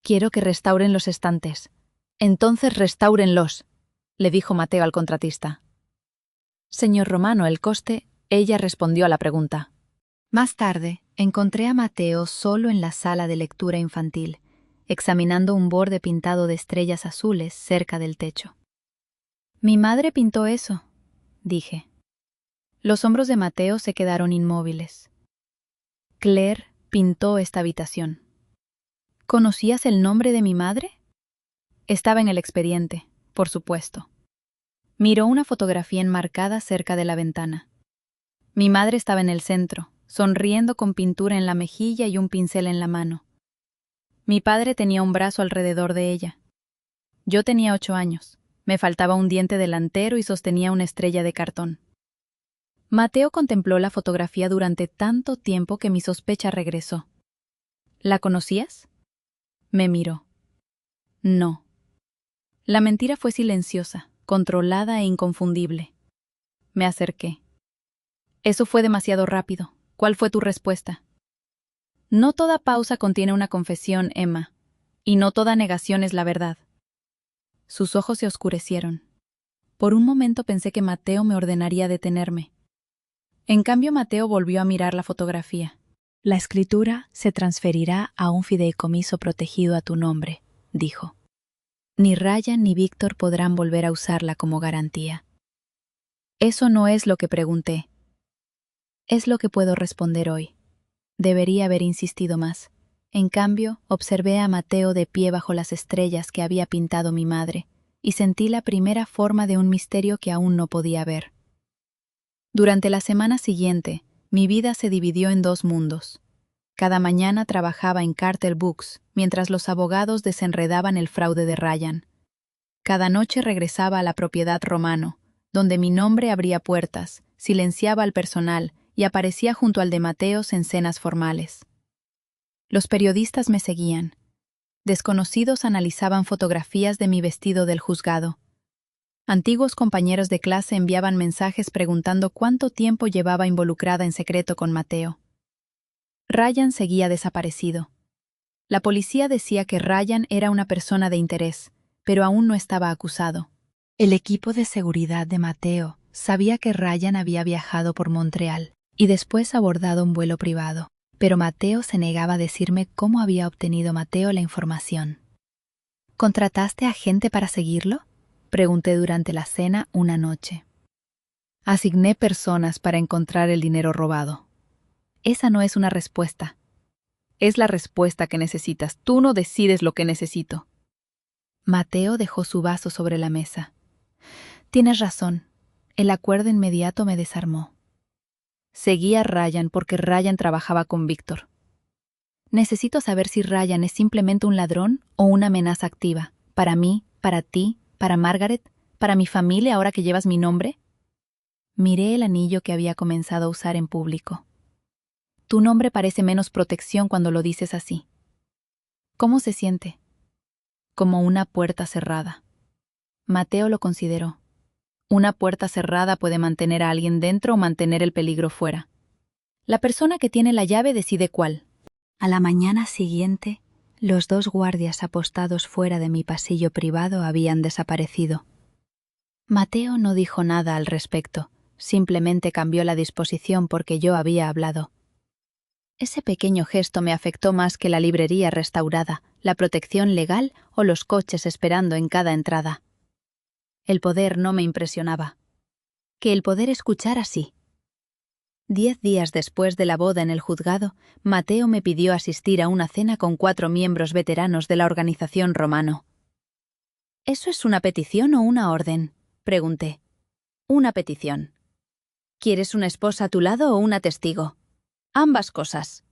Speaker 1: «Quiero que restauren los estantes». «Entonces restáurenlos», le dijo Mateo al contratista. «Señor Romano, el coste», ella respondió a la pregunta. Más tarde, encontré a Mateo solo en la sala de lectura infantil, examinando un borde pintado de estrellas azules cerca del techo. «Mi madre pintó eso», dije. Los hombros de Mateo se quedaron inmóviles. Claire pintó esta habitación. ¿Conocías el nombre de mi madre? Estaba en el expediente, por supuesto. Miró una fotografía enmarcada cerca de la ventana. Mi madre estaba en el centro, sonriendo con pintura en la mejilla y un pincel en la mano. Mi padre tenía un brazo alrededor de ella. Yo tenía 8 años. Me faltaba un diente delantero y sostenía una estrella de cartón. Mateo contempló la fotografía durante tanto tiempo que mi sospecha regresó. ¿La conocías? Me miró. No. La mentira fue silenciosa, controlada e inconfundible. Me acerqué. Eso fue demasiado rápido. ¿Cuál fue tu respuesta? No toda pausa contiene una confesión, Emma, y no toda negación es la verdad. Sus ojos se oscurecieron. Por un momento pensé que Mateo me ordenaría detenerme. En cambio, Mateo volvió a mirar la fotografía. La escritura se transferirá a un fideicomiso protegido a tu nombre, dijo. Ni Ryan ni Víctor podrán volver a usarla como garantía. Eso no es lo que pregunté. Es lo que puedo responder hoy. Debería haber insistido más. En cambio, observé a Mateo de pie bajo las estrellas que había pintado mi madre, y sentí la primera forma de un misterio que aún no podía ver. Durante la semana siguiente, mi vida se dividió en 2 mundos. Cada mañana trabajaba en Carter Books, mientras los abogados desenredaban el fraude de Ryan. Cada noche regresaba a la propiedad Romano, donde mi nombre abría puertas, silenciaba al personal y aparecía junto al de Mateos en cenas formales. Los periodistas me seguían. Desconocidos analizaban fotografías de mi vestido del juzgado. Antiguos compañeros de clase enviaban mensajes preguntando cuánto tiempo llevaba involucrada en secreto con Mateo. Ryan seguía desaparecido. La policía decía que Ryan era una persona de interés, pero aún no estaba acusado. El equipo de seguridad de Mateo sabía que Ryan había viajado por Montreal y después abordado un vuelo privado, pero Mateo se negaba a decirme cómo había obtenido Mateo la información. ¿Contrataste a gente para seguirlo?, pregunté durante la cena una noche. Asigné personas para encontrar el dinero robado. Esa no es una respuesta. Es la respuesta que necesitas. Tú no decides lo que necesito. Mateo dejó su vaso sobre la mesa. Tienes razón. El acuerdo inmediato me desarmó. Seguí a Ryan porque Ryan trabajaba con Víctor. Necesito saber si Ryan es simplemente un ladrón o una amenaza activa. Para mí, para ti, para Margaret, para mi familia ahora que llevas mi nombre. Miré el anillo que había comenzado a usar en público. Tu nombre parece menos protección cuando lo dices así. ¿Cómo se siente? Como una puerta cerrada. Mateo lo consideró. Una puerta cerrada puede mantener a alguien dentro o mantener el peligro fuera. La persona que tiene la llave decide cuál. A la mañana siguiente, los 2 guardias apostados fuera de mi pasillo privado habían desaparecido. Mateo no dijo nada al respecto, simplemente cambió la disposición porque yo había hablado. Ese pequeño gesto me afectó más que la librería restaurada, la protección legal o los coches esperando en cada entrada. El poder no me impresionaba. Que el poder escuchara sí. 10 días después de la boda en el juzgado, Mateo me pidió asistir a una cena con 4 miembros veteranos de la organización Romano. ¿Eso es una petición o una orden?, pregunté. Una petición. ¿Quieres una esposa a tu lado o una testigo? Ambas cosas.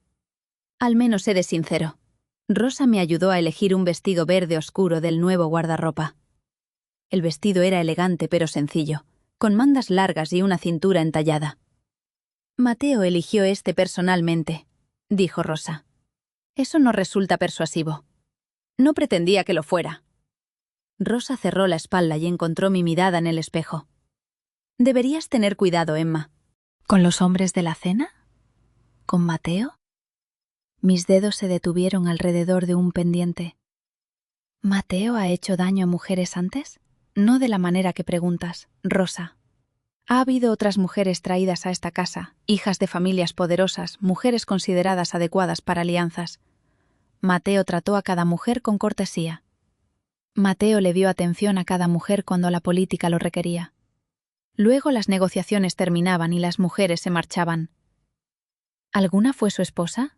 Speaker 1: Al menos sé de sincero. Rosa me ayudó a elegir un vestido verde oscuro del nuevo guardarropa. El vestido era elegante pero sencillo, con mangas largas y una cintura entallada. Mateo eligió este personalmente, dijo Rosa. Eso no resulta persuasivo. No pretendía que lo fuera. Rosa cerró la espalda y encontró mi mirada en el espejo. Deberías tener cuidado, Emma. ¿Con los hombres de la cena? ¿Con Mateo? Mis dedos se detuvieron alrededor de un pendiente. ¿Mateo ha hecho daño a mujeres antes? No de la manera que preguntas, Rosa. Ha habido otras mujeres traídas a esta casa, hijas de familias poderosas, mujeres consideradas adecuadas para alianzas. Mateo trató a cada mujer con cortesía. Mateo le dio atención a cada mujer cuando la política lo requería. Luego las negociaciones terminaban y las mujeres se marchaban. ¿Alguna fue su esposa?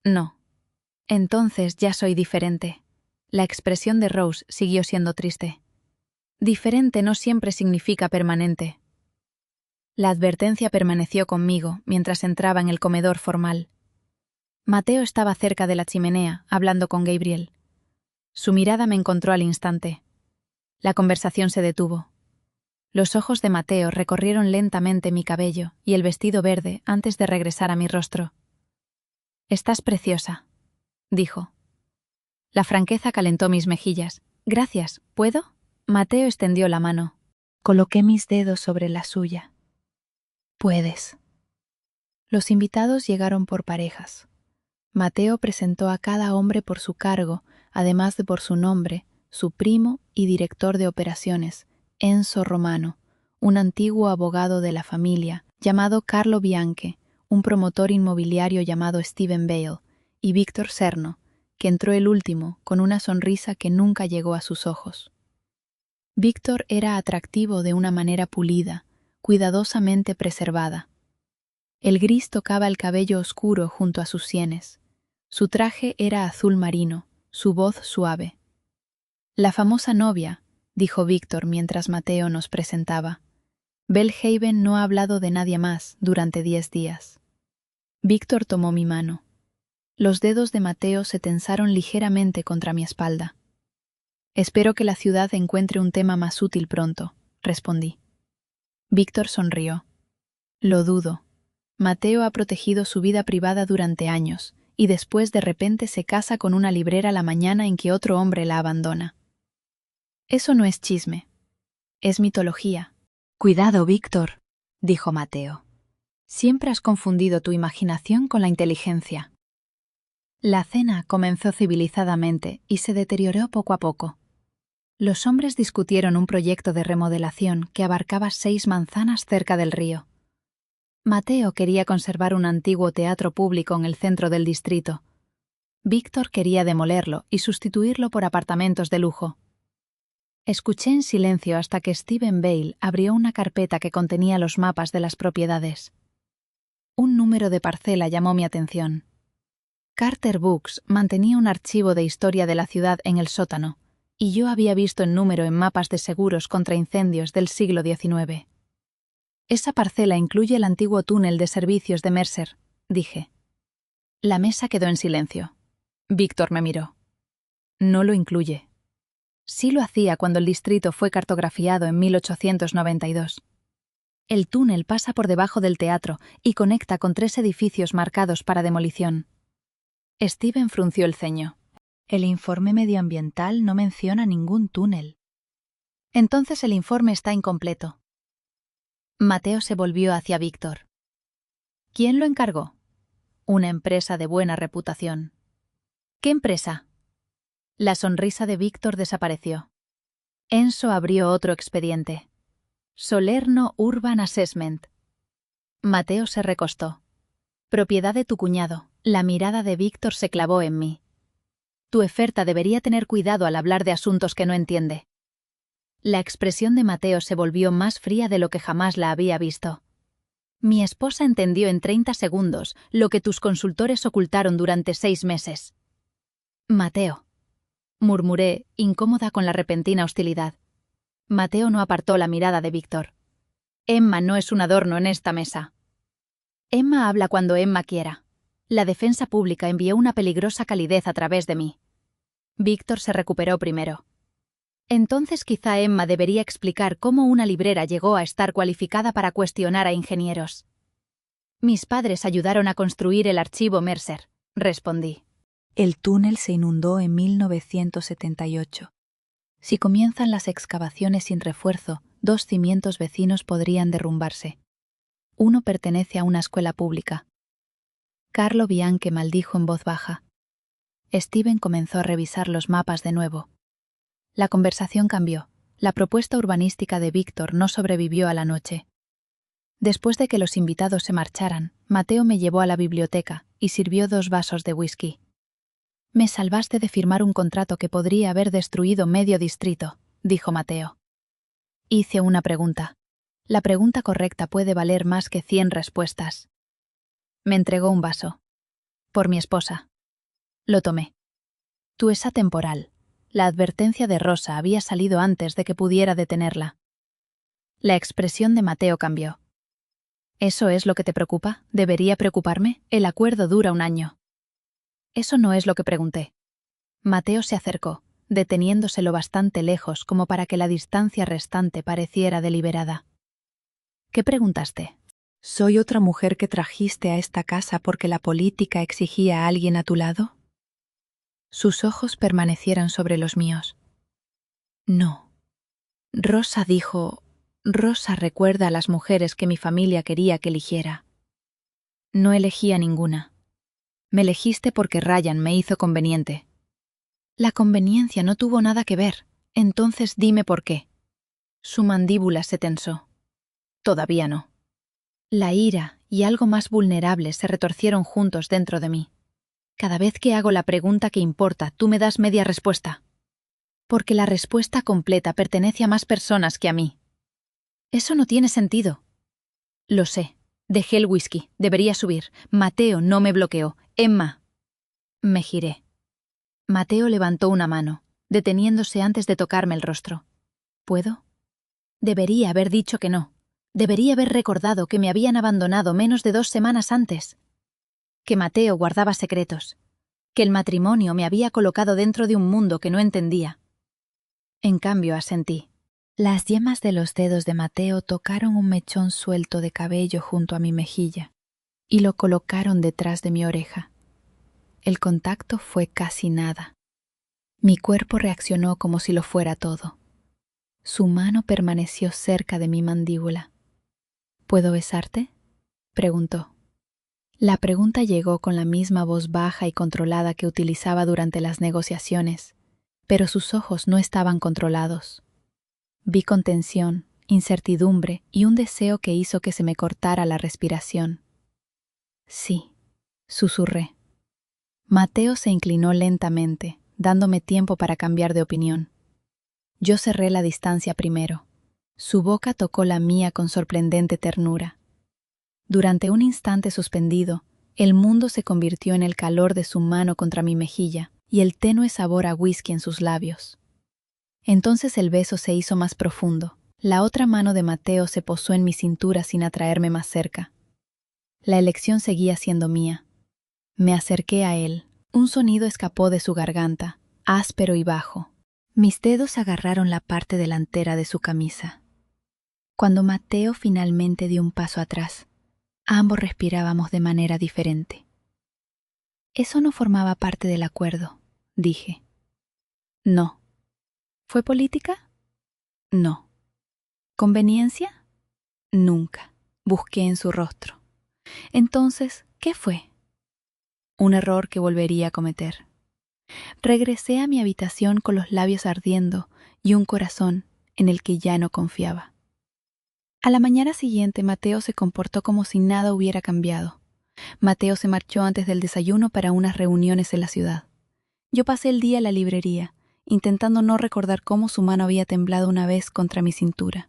Speaker 1: No. Entonces ya soy diferente. La expresión de Rose siguió siendo triste. Diferente no siempre significa permanente. La advertencia permaneció conmigo mientras entraba en el comedor formal. Mateo estaba cerca de la chimenea, hablando con Gabriel. Su mirada me encontró al instante. La conversación se detuvo. Los ojos de Mateo recorrieron lentamente mi cabello y el vestido verde antes de regresar a mi rostro. «Estás preciosa», dijo. La franqueza calentó mis mejillas. «Gracias, ¿puedo?» Mateo extendió la mano. Coloqué mis dedos sobre la suya. «Puedes». Los invitados llegaron por parejas. Mateo presentó a cada hombre por su cargo, además de por su nombre, su primo y director de operaciones, Enzo Romano, un antiguo abogado de la familia, llamado Carlo Bianchi, un promotor inmobiliario llamado Stephen Bale, y Víctor Serno, que entró el último con una sonrisa que nunca llegó a sus ojos. Víctor era atractivo de una manera pulida, cuidadosamente preservada. El gris tocaba el cabello oscuro junto a sus sienes. Su traje era azul marino, su voz suave. «La famosa novia», dijo Víctor mientras Mateo nos presentaba. «Belhaven no ha hablado de nadie más durante 10 días». Víctor tomó mi mano. Los dedos de Mateo se tensaron ligeramente contra mi espalda. «Espero que la ciudad encuentre un tema más útil pronto», respondí. Víctor sonrió. «Lo dudo. Mateo ha protegido su vida privada durante años, y después de repente se casa con una librera la mañana en que otro hombre la abandona. Eso no es chisme. Es mitología». «Cuidado, Víctor», dijo Mateo. «Siempre has confundido tu imaginación con la inteligencia». La cena comenzó civilizadamente y se deterioró poco a poco. Los hombres discutieron un proyecto de remodelación que abarcaba 6 manzanas cerca del río. Mateo quería conservar un antiguo teatro público en el centro del distrito. Víctor quería demolerlo y sustituirlo por apartamentos de lujo. Escuché en silencio hasta que Stephen Bale abrió una carpeta que contenía los mapas de las propiedades. Un número de parcela llamó mi atención. Carter Books mantenía un archivo de historia de la ciudad en el sótano, y yo había visto el número en mapas de seguros contra incendios del siglo XIX. «Esa parcela incluye el antiguo túnel de servicios de Mercer», dije. La mesa quedó en silencio. Víctor me miró. «No lo incluye». Sí lo hacía cuando el distrito fue cartografiado en 1892. El túnel pasa por debajo del teatro y conecta con 3 edificios marcados para demolición. Stephen frunció el ceño. «El informe medioambiental no menciona ningún túnel». «Entonces el informe está incompleto». Mateo se volvió hacia Víctor. «¿Quién lo encargó?» «Una empresa de buena reputación». «¿Qué empresa?» La sonrisa de Víctor desapareció. Enzo abrió otro expediente. «Solerno Urban Assessment». Mateo se recostó. «Propiedad de tu cuñado». La mirada de Víctor se clavó en mí. «Tu oferta debería tener cuidado al hablar de asuntos que no entiende». La expresión de Mateo se volvió más fría de lo que jamás la había visto. «Mi esposa entendió en 30 segundos lo que tus consultores ocultaron durante 6 meses». «Mateo», murmuré, incómoda con la repentina hostilidad. Mateo no apartó la mirada de Víctor. «Emma no es un adorno en esta mesa». «Emma habla cuando Emma quiera. La defensa pública envió una peligrosa calidez a través de mí». Víctor se recuperó primero. «Entonces quizá Emma debería explicar cómo una librera llegó a estar cualificada para cuestionar a ingenieros». «Mis padres ayudaron a construir el archivo Mercer», respondí. «El túnel se inundó en 1978. Si comienzan las excavaciones sin refuerzo, 2 cimientos vecinos podrían derrumbarse. Uno pertenece a una escuela pública». Carlo Bianchi maldijo en voz baja. Stephen comenzó a revisar los mapas de nuevo. La conversación cambió. La propuesta urbanística de Víctor no sobrevivió a la noche. Después de que los invitados se marcharan, Mateo me llevó a la biblioteca y sirvió 2 vasos de whisky. «Me salvaste de firmar un contrato que podría haber destruido medio distrito», dijo Mateo. Hice una pregunta. La pregunta correcta puede valer más que 100 respuestas. Me entregó un vaso. Por mi esposa. Lo tomé. Tú es atemporal. La advertencia de Rosa había salido antes de que pudiera detenerla. La expresión de Mateo cambió. ¿Eso es lo que te preocupa? ¿Debería preocuparme? El acuerdo dura 1 año. Eso no es lo que pregunté. Mateo se acercó, deteniéndose lo bastante lejos como para que la distancia restante pareciera deliberada. ¿Qué preguntaste? ¿Soy otra mujer que trajiste a esta casa porque la política exigía a alguien a tu lado? Sus ojos permanecieron sobre los míos. No. Rosa dijo... Rosa recuerda a las mujeres que mi familia quería que eligiera. No elegí a ninguna. Me elegiste porque Ryan me hizo conveniente. La conveniencia no tuvo nada que ver. Entonces dime por qué. Su mandíbula se tensó. Todavía no. La ira y algo más vulnerable se retorcieron juntos dentro de mí. Cada vez que hago la pregunta que importa, tú me das media respuesta. Porque la respuesta completa pertenece a más personas que a mí. Eso no tiene sentido. Lo sé. Dejé el whisky. Debería subir. Mateo no me bloqueó. Emma. Me giré. Mateo levantó una mano, deteniéndose antes de tocarme el rostro. ¿Puedo? Debería haber dicho que no. Debería haber recordado que me habían abandonado menos de 2 semanas antes. Que Mateo guardaba secretos. Que el matrimonio me había colocado dentro de un mundo que no entendía. En cambio, asentí. Las yemas de los dedos de Mateo tocaron un mechón suelto de cabello junto a mi mejilla y lo colocaron detrás de mi oreja. El contacto fue casi nada. Mi cuerpo reaccionó como si lo fuera todo. Su mano permaneció cerca de mi mandíbula. ¿Puedo besarte?, preguntó. La pregunta llegó con la misma voz baja y controlada que utilizaba durante las negociaciones, pero sus ojos no estaban controlados. Vi contención, incertidumbre y un deseo que hizo que se me cortara la respiración. Sí, susurré. Mateo se inclinó lentamente, dándome tiempo para cambiar de opinión. Yo cerré la distancia primero. Su boca tocó la mía con sorprendente ternura. Durante un instante suspendido, el mundo se convirtió en el calor de su mano contra mi mejilla y el tenue sabor a whisky en sus labios. Entonces el beso se hizo más profundo. La otra mano de Mateo se posó en mi cintura sin atraerme más cerca. La elección seguía siendo mía. Me acerqué a él. Un sonido escapó de su garganta, áspero y bajo. Mis dedos agarraron la parte delantera de su camisa. Cuando Mateo finalmente dio un paso atrás, ambos respirábamos de manera diferente. Eso no formaba parte del acuerdo, dije. No. ¿Fue política? No. ¿Conveniencia? Nunca. Busqué en su rostro. Entonces, ¿qué fue? Un error que volvería a cometer. Regresé a mi habitación con los labios ardiendo y un corazón en el que ya no confiaba. A la mañana siguiente, Mateo se comportó como si nada hubiera cambiado. Mateo se marchó antes del desayuno para unas reuniones en la ciudad. Yo pasé el día en la librería, intentando no recordar cómo su mano había temblado una vez contra mi cintura.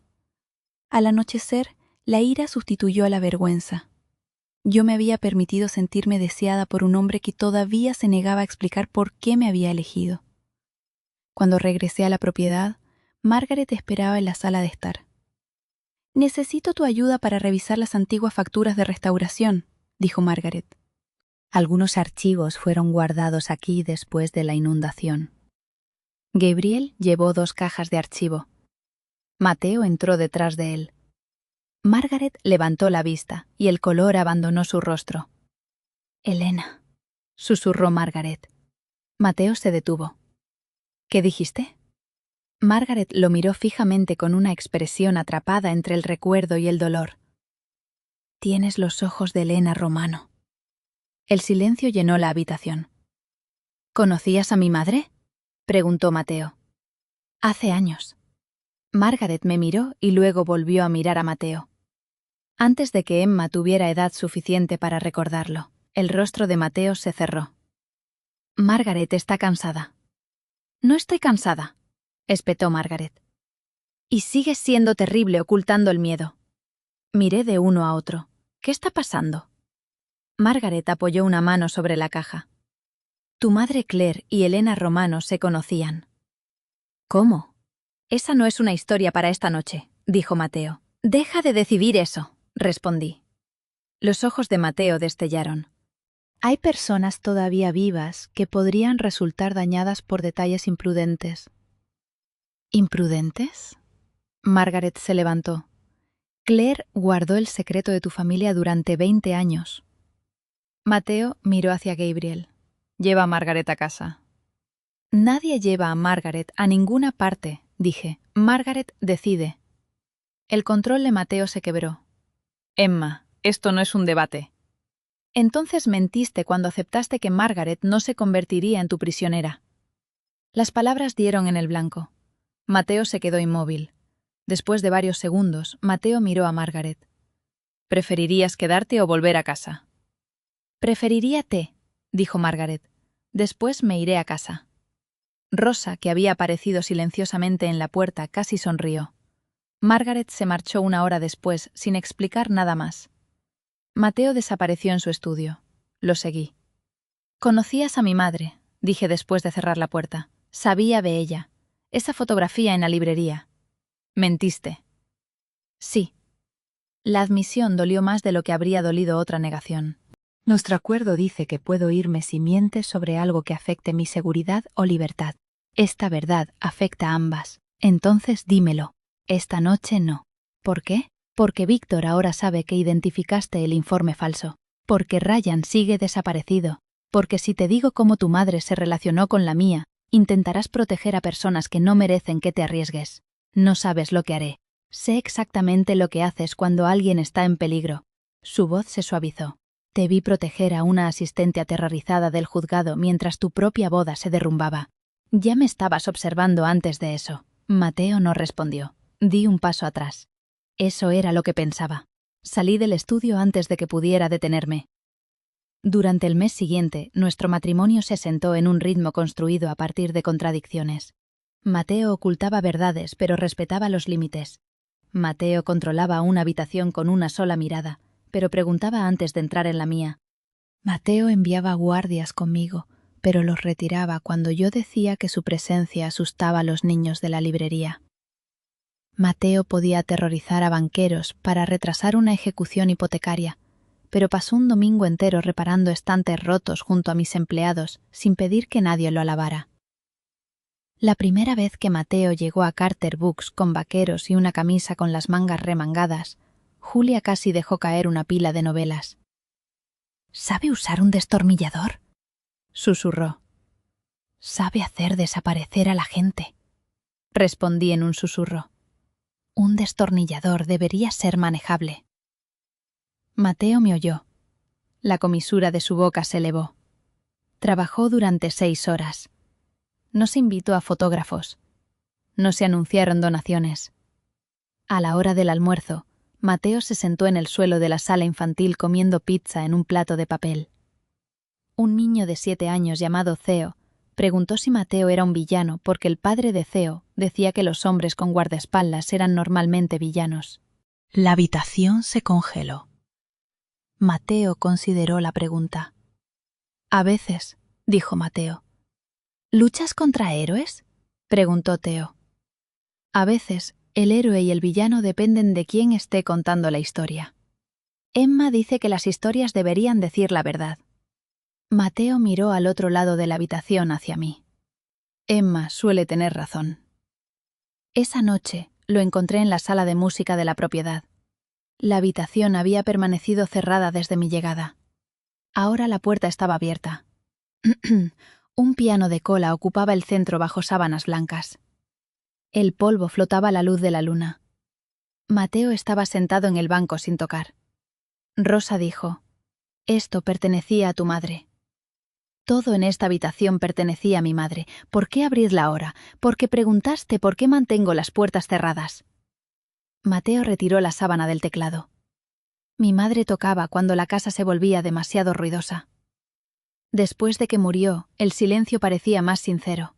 Speaker 1: Al anochecer, la ira sustituyó a la vergüenza. Yo me había permitido sentirme deseada por un hombre que todavía se negaba a explicar por qué me había elegido. Cuando regresé a la propiedad, Margaret esperaba en la sala de estar. «Necesito tu ayuda para revisar las antiguas facturas de restauración», dijo Margaret. Algunos archivos fueron guardados aquí después de la inundación. Gabriel llevó 2 cajas de archivo. Mateo entró detrás de él. Margaret levantó la vista y el color abandonó su rostro. «Elena», susurró Margaret. Mateo se detuvo. «¿Qué dijiste?» Margaret lo miró fijamente con una expresión atrapada entre el recuerdo y el dolor. «Tienes los ojos de Elena Romano». El silencio llenó la habitación. «¿Conocías a mi madre?», preguntó Mateo. «Hace años». Margaret me miró y luego volvió a mirar a Mateo. Antes de que Emma tuviera edad suficiente para recordarlo, el rostro de Mateo se cerró. «Margaret está cansada». «No estoy cansada», espetó Margaret. «Y sigues siendo terrible ocultando el miedo. Miré de uno a otro. ¿Qué está pasando? Margaret apoyó una mano sobre la caja. Tu madre Claire y Elena Romano se conocían. ¿Cómo? Esa no es una historia para esta noche, dijo Mateo. Deja de decidir eso, respondí. Los ojos de Mateo destellaron. Hay personas todavía vivas que podrían resultar dañadas por detalles imprudentes. ¿Imprudentes? Margaret se levantó. Claire guardó el secreto de tu familia durante 20 años. Mateo miró hacia Gabriel. Lleva a Margaret a casa. Nadie lleva a Margaret a ninguna parte, dije. Margaret decide. El control de Mateo se quebró. Emma, esto no es un debate. Entonces mentiste cuando aceptaste que Margaret no se convertiría en tu prisionera. Las palabras dieron en el blanco. Mateo se quedó inmóvil. Después de varios segundos, Mateo miró a Margaret. ¿Preferirías quedarte o volver a casa? Preferiría té, dijo Margaret. Después me iré a casa. Rosa, que había aparecido silenciosamente en la puerta, casi sonrió. Margaret se marchó una hora después, sin explicar nada más. Mateo desapareció en su estudio. Lo seguí. «Conocías a mi madre», dije después de cerrar la puerta. «Sabía de ella. Esa fotografía en la librería». «Mentiste». «Sí». La admisión dolió más de lo que habría dolido otra negación. Nuestro acuerdo dice que puedo irme si mientes sobre algo que afecte mi seguridad o libertad. Esta verdad afecta a ambas. Entonces dímelo. Esta noche no. ¿Por qué? Porque Víctor ahora sabe que identificaste el informe falso. Porque Ryan sigue desaparecido. Porque si te digo cómo tu madre se relacionó con la mía, intentarás proteger a personas que no merecen que te arriesgues. No sabes lo que haré. Sé exactamente lo que haces cuando alguien está en peligro. Su voz se suavizó. Te vi proteger a una asistente aterrorizada del juzgado mientras tu propia boda se derrumbaba. Ya me estabas observando antes de eso. Mateo no respondió. Di un paso atrás. Eso era lo que pensaba. Salí del estudio antes de que pudiera detenerme. Durante el mes siguiente, nuestro matrimonio se sentó en un ritmo construido a partir de contradicciones. Mateo ocultaba verdades, pero respetaba los límites. Mateo controlaba una habitación con una sola mirada, pero preguntaba antes de entrar en la mía. Mateo enviaba guardias conmigo, pero los retiraba cuando yo decía que su presencia asustaba a los niños de la librería. Mateo podía aterrorizar a banqueros para retrasar una ejecución hipotecaria, pero pasó un domingo entero reparando estantes rotos junto a mis empleados sin pedir que nadie lo alabara. La primera vez que Mateo llegó a Carter Books con vaqueros y una camisa con las mangas remangadas, Julia casi dejó caer una pila de novelas. «¿Sabe usar un destornillador?», susurró. «Sabe hacer desaparecer a la gente», respondí en un susurro. Un destornillador debería ser manejable. Mateo me oyó. La comisura de su boca se elevó. Trabajó durante 6 horas. No se invitó a fotógrafos. No se anunciaron donaciones. A la hora del almuerzo, Mateo se sentó en el suelo de la sala infantil comiendo pizza en un plato de papel. Un niño de 7 años llamado Theo preguntó si Mateo era un villano porque el padre de Theo decía que los hombres con guardaespaldas eran normalmente villanos. La habitación se congeló. Mateo consideró la pregunta. «A veces», dijo Mateo. «¿Luchas contra héroes?», preguntó Theo. «A veces, el héroe y el villano dependen de quién esté contando la historia. Emma dice que las historias deberían decir la verdad». Mateo miró al otro lado de la habitación hacia mí. Emma suele tener razón. Esa noche lo encontré en la sala de música de la propiedad. La habitación había permanecido cerrada desde mi llegada. Ahora la puerta estaba abierta. Un piano de cola ocupaba el centro bajo sábanas blancas. El polvo flotaba a la luz de la luna. Mateo estaba sentado en el banco sin tocar. Rosa dijo: «Esto pertenecía a tu madre». Todo en esta habitación pertenecía a mi madre. ¿Por qué abrirla ahora? Porque preguntaste por qué mantengo las puertas cerradas. Mateo retiró la sábana del teclado. Mi madre tocaba cuando la casa se volvía demasiado ruidosa. Después de que murió, el silencio parecía más sincero.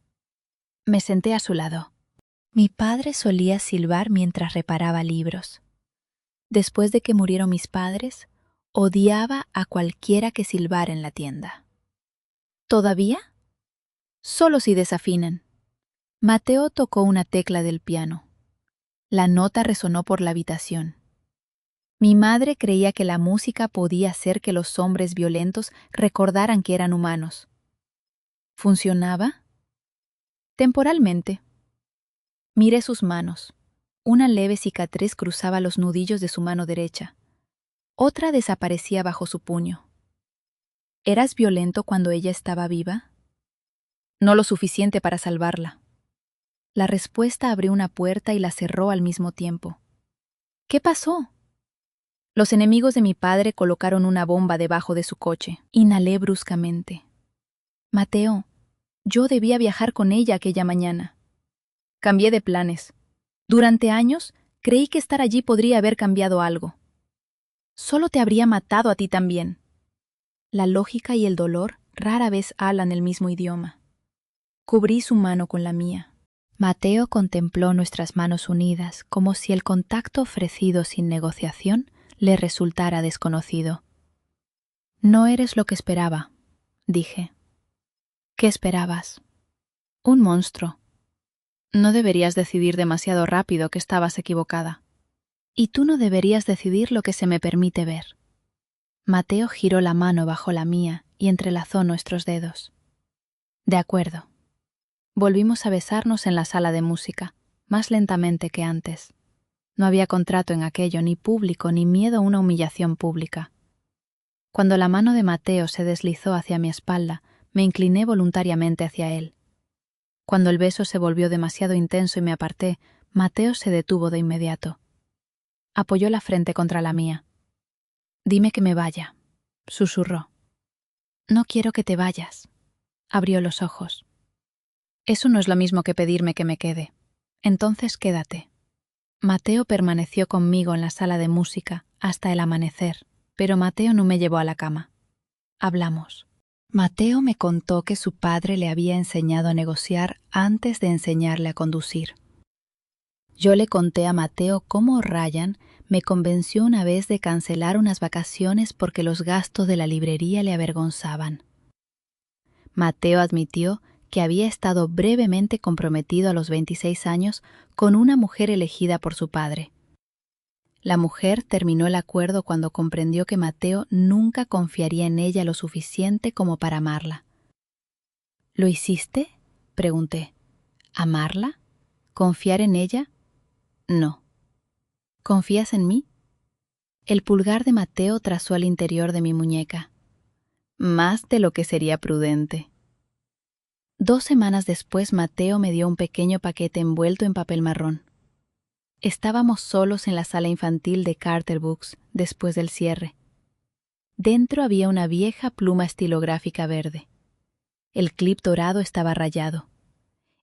Speaker 1: Me senté a su lado. Mi padre solía silbar mientras reparaba libros. Después de que murieron mis padres, odiaba a cualquiera que silbara en la tienda. ¿Todavía? Solo si desafinan. Mateo tocó una tecla del piano. La nota resonó por la habitación. Mi madre creía que la música podía hacer que los hombres violentos recordaran que eran humanos. ¿Funcionaba? Temporalmente. Miré sus manos. Una leve cicatriz cruzaba los nudillos de su mano derecha. Otra desaparecía bajo su puño. ¿Eras violento cuando ella estaba viva? No lo suficiente para salvarla. La respuesta abrió una puerta y la cerró al mismo tiempo. ¿Qué pasó? Los enemigos de mi padre colocaron una bomba debajo de su coche. Inhalé bruscamente. Mateo, yo debía viajar con ella aquella mañana. Cambié de planes. Durante años, creí que estar allí podría haber cambiado algo. Solo te habría matado a ti también. La lógica y el dolor rara vez hablan el mismo idioma. Cubrí su mano con la mía. Mateo contempló nuestras manos unidas como si el contacto ofrecido sin negociación le resultara desconocido. No eres lo que esperaba, dije. ¿Qué esperabas? Un monstruo. No deberías decidir demasiado rápido que estabas equivocada. Y tú no deberías decidir lo que se me permite ver. Mateo giró la mano bajo la mía y entrelazó nuestros dedos. De acuerdo. Volvimos a besarnos en la sala de música, más lentamente que antes. No había contrato en aquello, ni público, ni miedo a una humillación pública. Cuando la mano de Mateo se deslizó hacia mi espalda, me incliné voluntariamente hacia él. Cuando el beso se volvió demasiado intenso y me aparté, Mateo se detuvo de inmediato. Apoyó la frente contra la mía. «Dime que me vaya», susurró. «No quiero que te vayas». Abrió los ojos. «Eso no es lo mismo que pedirme que me quede. Entonces quédate». Mateo permaneció conmigo en la sala de música hasta el amanecer, pero Mateo no me llevó a la cama. Hablamos. Mateo me contó que su padre le había enseñado a negociar antes de enseñarle a conducir. Yo le conté a Mateo cómo Ryan me convenció una vez de cancelar unas vacaciones porque los gastos de la librería le avergonzaban. Mateo admitió que había estado brevemente comprometido a los 26 años con una mujer elegida por su padre. La mujer terminó el acuerdo cuando comprendió que Mateo nunca confiaría en ella lo suficiente como para amarla. ¿Lo hiciste?, pregunté. ¿Amarla? ¿Confiar en ella? No. ¿Confías en mí? El pulgar de Mateo trazó al interior de mi muñeca. Más de lo que sería prudente. 2 semanas después, Mateo me dio un pequeño paquete envuelto en papel marrón. Estábamos solos en la sala infantil de Carter Books después del cierre. Dentro había una vieja pluma estilográfica verde. El clip dorado estaba rayado.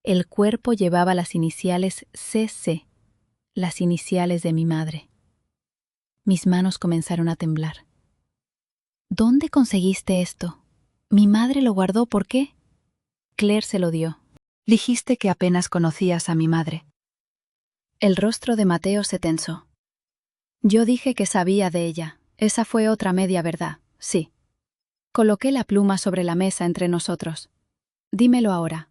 Speaker 1: El cuerpo llevaba las iniciales CC, las iniciales de mi madre. Mis manos comenzaron a temblar. ¿Dónde conseguiste esto? Mi madre lo guardó, ¿por qué? Claire se lo dio. Dijiste que apenas conocías a mi madre. El rostro de Mateo se tensó. Yo dije que sabía de ella. Esa fue otra media verdad, sí. Coloqué la pluma sobre la mesa entre nosotros. Dímelo ahora.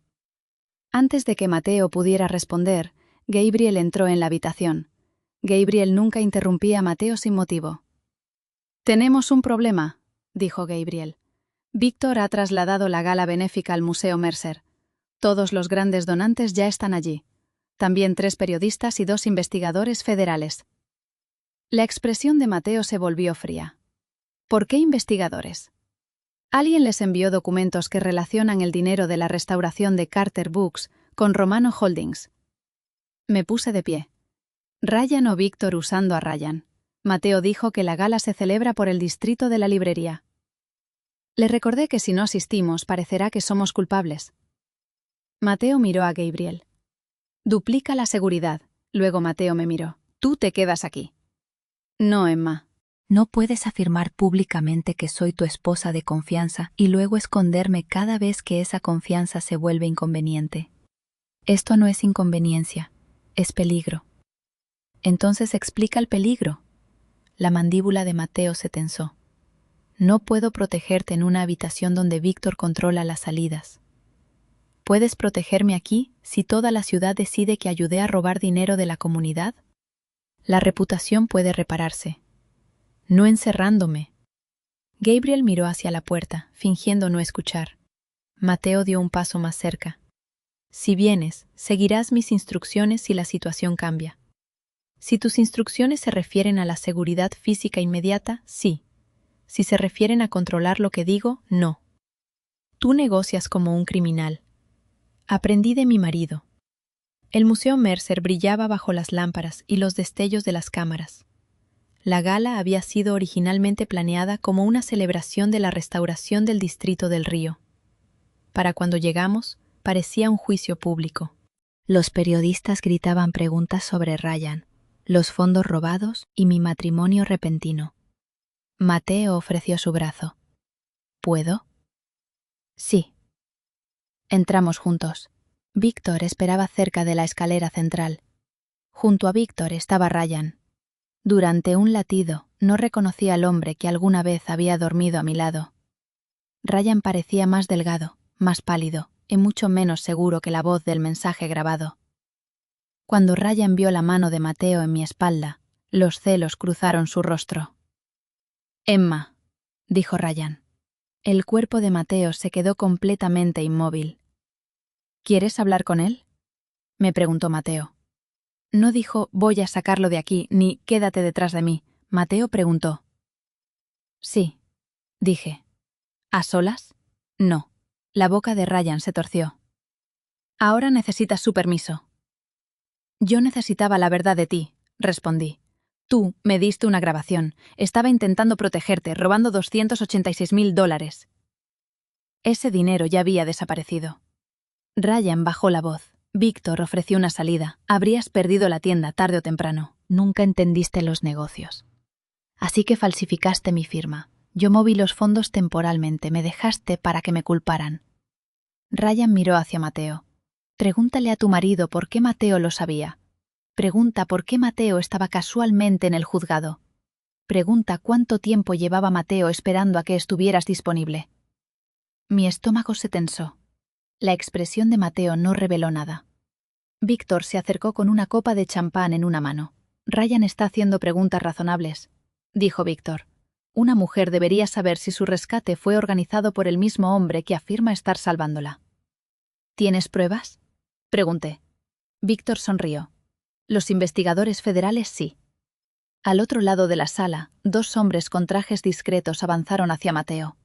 Speaker 1: Antes de que Mateo pudiera responder, Gabriel entró en la habitación. Gabriel nunca interrumpía a Mateo sin motivo. «Tenemos un problema», dijo Gabriel. «Víctor ha trasladado la gala benéfica al Museo Mercer. Todos los grandes donantes ya están allí. También 3 periodistas y 2 investigadores federales». La expresión de Mateo se volvió fría. ¿Por qué investigadores? Alguien les envió documentos que relacionan el dinero de la restauración de Carter Books con Romano Holdings. Me puse de pie. Ryan o Víctor usando a Ryan. Mateo dijo que la gala se celebra por el distrito de la librería. Le recordé que si no asistimos parecerá que somos culpables. Mateo miró a Gabriel. «Duplica la seguridad». Luego Mateo me miró. «Tú te quedas aquí». «No, Emma. No puedes afirmar públicamente que soy tu esposa de confianza y luego esconderme cada vez que esa confianza se vuelve inconveniente. Esto no es inconveniencia, es peligro». «Entonces explica el peligro». La mandíbula de Mateo se tensó. No puedo protegerte en una habitación donde Víctor controla las salidas. ¿Puedes protegerme aquí si toda la ciudad decide que ayudé a robar dinero de la comunidad? La reputación puede repararse. No encerrándome. Gabriel miró hacia la puerta, fingiendo no escuchar. Mateo dio un paso más cerca. Si vienes, seguirás mis instrucciones si la situación cambia. Si tus instrucciones se refieren a la seguridad física inmediata, sí. Si se refieren a controlar lo que digo, no. Tú negocias como un criminal. Aprendí de mi marido. El Museo Mercer brillaba bajo las lámparas y los destellos de las cámaras. La gala había sido originalmente planeada como una celebración de la restauración del Distrito del Río. Para cuando llegamos, parecía un juicio público. Los periodistas gritaban preguntas sobre Ryan, los fondos robados y mi matrimonio repentino. Mateo ofreció su brazo. ¿Puedo? Sí. Entramos juntos. Víctor esperaba cerca de la escalera central. Junto a Víctor estaba Ryan. Durante un latido, no reconocí al hombre que alguna vez había dormido a mi lado. Ryan parecía más delgado, más pálido y mucho menos seguro que la voz del mensaje grabado. Cuando Ryan vio la mano de Mateo en mi espalda, los celos cruzaron su rostro. «Emma», dijo Ryan. El cuerpo de Mateo se quedó completamente inmóvil. «¿Quieres hablar con él?», me preguntó Mateo. No dijo «voy a sacarlo de aquí» ni «quédate detrás de mí». Mateo preguntó. «Sí», dije. «¿A solas?» «No». La boca de Ryan se torció. «Ahora necesitas su permiso». «Yo necesitaba la verdad de ti», respondí. «Tú me diste una grabación. Estaba intentando protegerte, robando $286,000. Ese dinero ya había desaparecido». Ryan bajó la voz. Víctor ofreció una salida. Habrías perdido la tienda tarde o temprano. Nunca entendiste los negocios. Así que falsificaste mi firma. Yo moví los fondos temporalmente. Me dejaste para que me culparan. Ryan miró hacia Mateo. Pregúntale a tu marido por qué Mateo lo sabía. Pregunta por qué Mateo estaba casualmente en el juzgado. Pregunta cuánto tiempo llevaba Mateo esperando a que estuvieras disponible. Mi estómago se tensó. La expresión de Mateo no reveló nada. Víctor se acercó con una copa de champán en una mano. Ryan está haciendo preguntas razonables, dijo Víctor. Una mujer debería saber si su rescate fue organizado por el mismo hombre que afirma estar salvándola. ¿Tienes pruebas?, pregunté. Víctor sonrió. Los investigadores federales sí. Al otro lado de la sala, dos hombres con trajes discretos avanzaron hacia Mateo.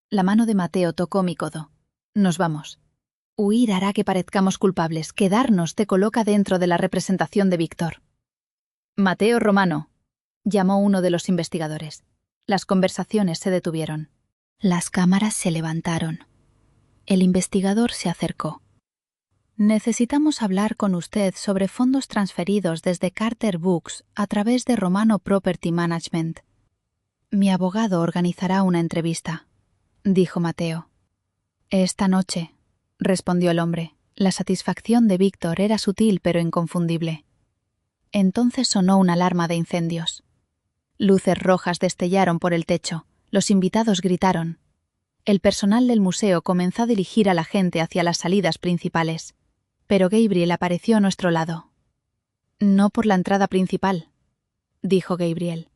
Speaker 1: La mano de Mateo tocó mi codo. Nos vamos. Huir hará que parezcamos culpables. Quedarnos te coloca dentro de la representación de Víctor. Mateo Romano, llamó uno de los investigadores. Las conversaciones se detuvieron. Las cámaras se levantaron. El investigador se acercó. Necesitamos hablar con usted sobre fondos transferidos desde Carter Books a través de Romano Property Management. Mi abogado organizará una entrevista, dijo Mateo. Esta noche, respondió el hombre. La satisfacción de Víctor era sutil pero inconfundible. Entonces sonó una alarma de incendios. Luces rojas destellaron por el techo. Los invitados gritaron. El personal del museo comenzó a dirigir a la gente hacia las salidas principales. Pero Gabriel apareció a nuestro lado. «No por la entrada principal», dijo Gabriel.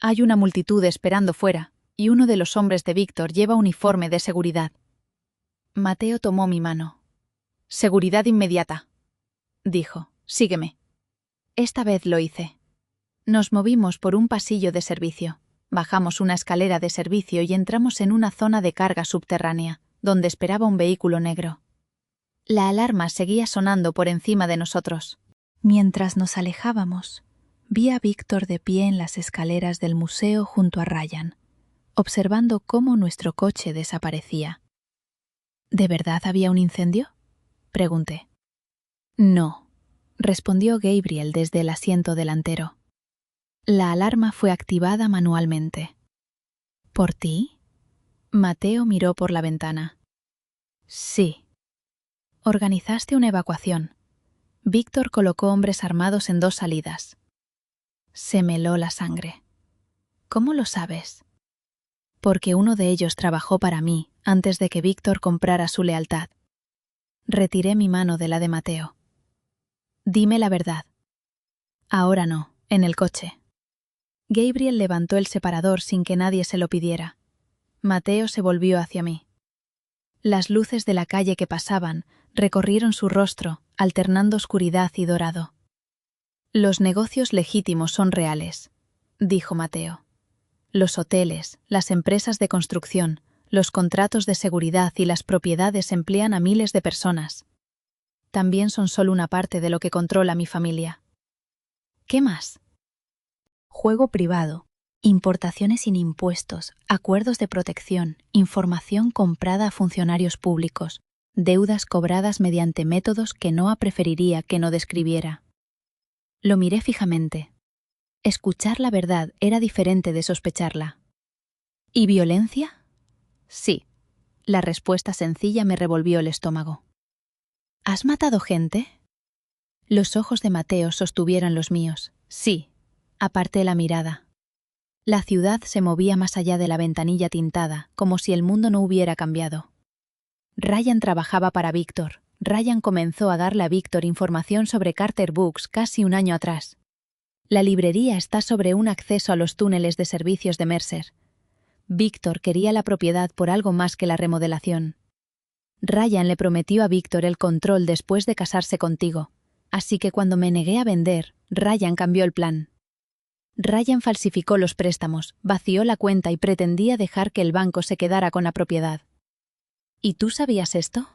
Speaker 1: «Hay una multitud esperando fuera, y uno de los hombres de Víctor lleva uniforme de seguridad». Mateo tomó mi mano. «Seguridad inmediata», dijo. «Sígueme». Esta vez lo hice. Nos movimos por un pasillo de servicio. Bajamos una escalera de servicio y entramos en una zona de carga subterránea, donde esperaba un vehículo negro. La alarma seguía sonando por encima de nosotros. Mientras nos alejábamos, vi a Víctor de pie en las escaleras del museo junto a Ryan, observando cómo nuestro coche desaparecía. ¿De verdad había un incendio?, pregunté. No, respondió Gabriel desde el asiento delantero. La alarma fue activada manualmente. ¿Por ti?, Mateo miró por la ventana. Sí. Organizaste una evacuación. Víctor colocó hombres armados en 2 salidas. Se me heló la sangre. ¿Cómo lo sabes? Porque uno de ellos trabajó para mí antes de que Víctor comprara su lealtad. Retiré mi mano de la de Mateo. Dime la verdad. Ahora no, en el coche. Gabriel levantó el separador sin que nadie se lo pidiera. Mateo se volvió hacia mí. Las luces de la calle que pasaban recorrieron su rostro, alternando oscuridad y dorado. Los negocios legítimos son reales, dijo Mateo. Los hoteles, las empresas de construcción, los contratos de seguridad y las propiedades emplean a miles de personas. También son solo una parte de lo que controla mi familia. ¿Qué más? Juego privado, importaciones sin impuestos, acuerdos de protección, información comprada a funcionarios públicos, deudas cobradas mediante métodos que Noah preferiría que no describiera. Lo miré fijamente. Escuchar la verdad era diferente de sospecharla. ¿Y violencia? Sí. La respuesta sencilla me revolvió el estómago. ¿Has matado gente? Los ojos de Mateo sostuvieron los míos. Sí. Aparté la mirada. La ciudad se movía más allá de la ventanilla tintada, como si el mundo no hubiera cambiado. Ryan trabajaba para Víctor. Ryan comenzó a darle a Víctor información sobre Carter Books casi un año atrás. La librería está sobre un acceso a los túneles de servicios de Mercer. Víctor quería la propiedad por algo más que la remodelación. Ryan le prometió a Víctor el control después de casarse contigo, así que cuando me negué a vender, Ryan cambió el plan. Ryan falsificó los préstamos, vació la cuenta y pretendía dejar que el banco se quedara con la propiedad. ¿Y tú sabías esto?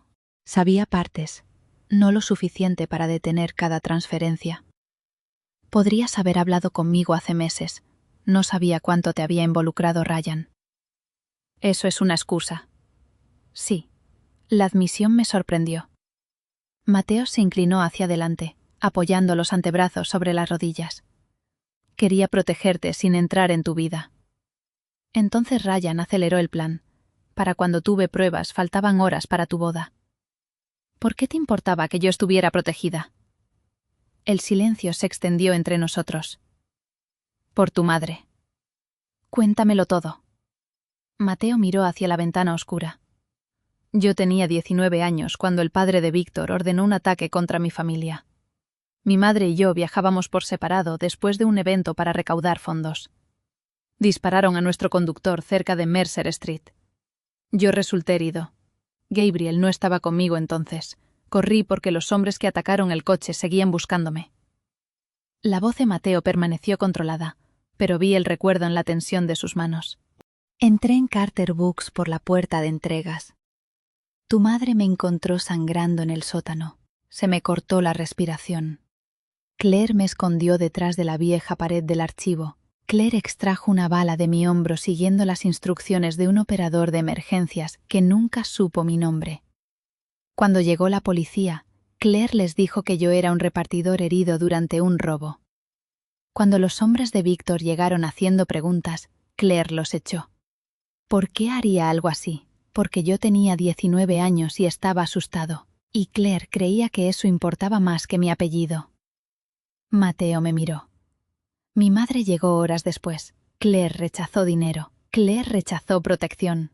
Speaker 1: Sabía partes, no lo suficiente para detener cada transferencia. Podrías haber hablado conmigo hace meses. No sabía cuánto te había involucrado Ryan. Eso es una excusa. Sí, la admisión me sorprendió. Mateo se inclinó hacia adelante, apoyando los antebrazos sobre las rodillas. Quería protegerte sin entrar en tu vida. Entonces Ryan aceleró el plan. Para cuando tuve pruebas, faltaban horas para tu boda. ¿Por qué te importaba que yo estuviera protegida? El silencio se extendió entre nosotros. Por tu madre. Cuéntamelo todo. Mateo miró hacia la ventana oscura. Yo tenía 19 años cuando el padre de Víctor ordenó un ataque contra mi familia. Mi madre y yo viajábamos por separado después de un evento para recaudar fondos. Dispararon a nuestro conductor cerca de Mercer Street. Yo resulté herido. Gabriel no estaba conmigo entonces. Corrí porque los hombres que atacaron el coche seguían buscándome. La voz de Mateo permaneció controlada, pero vi el recuerdo en la tensión de sus manos. Entré en Carter Books por la puerta de entregas. Tu madre me encontró sangrando en el sótano. Se me cortó la respiración. Claire me escondió detrás de la vieja pared del archivo. Claire extrajo una bala de mi hombro siguiendo las instrucciones de un operador de emergencias que nunca supo mi nombre. Cuando llegó la policía, Claire les dijo que yo era un repartidor herido durante un robo. Cuando los hombres de Víctor llegaron haciendo preguntas, Claire los echó. ¿Por qué haría algo así? Porque yo tenía 19 años y estaba asustado, y Claire creía que eso importaba más que mi apellido. Mateo me miró. Mi madre llegó horas después. Claire rechazó dinero. Claire rechazó protección.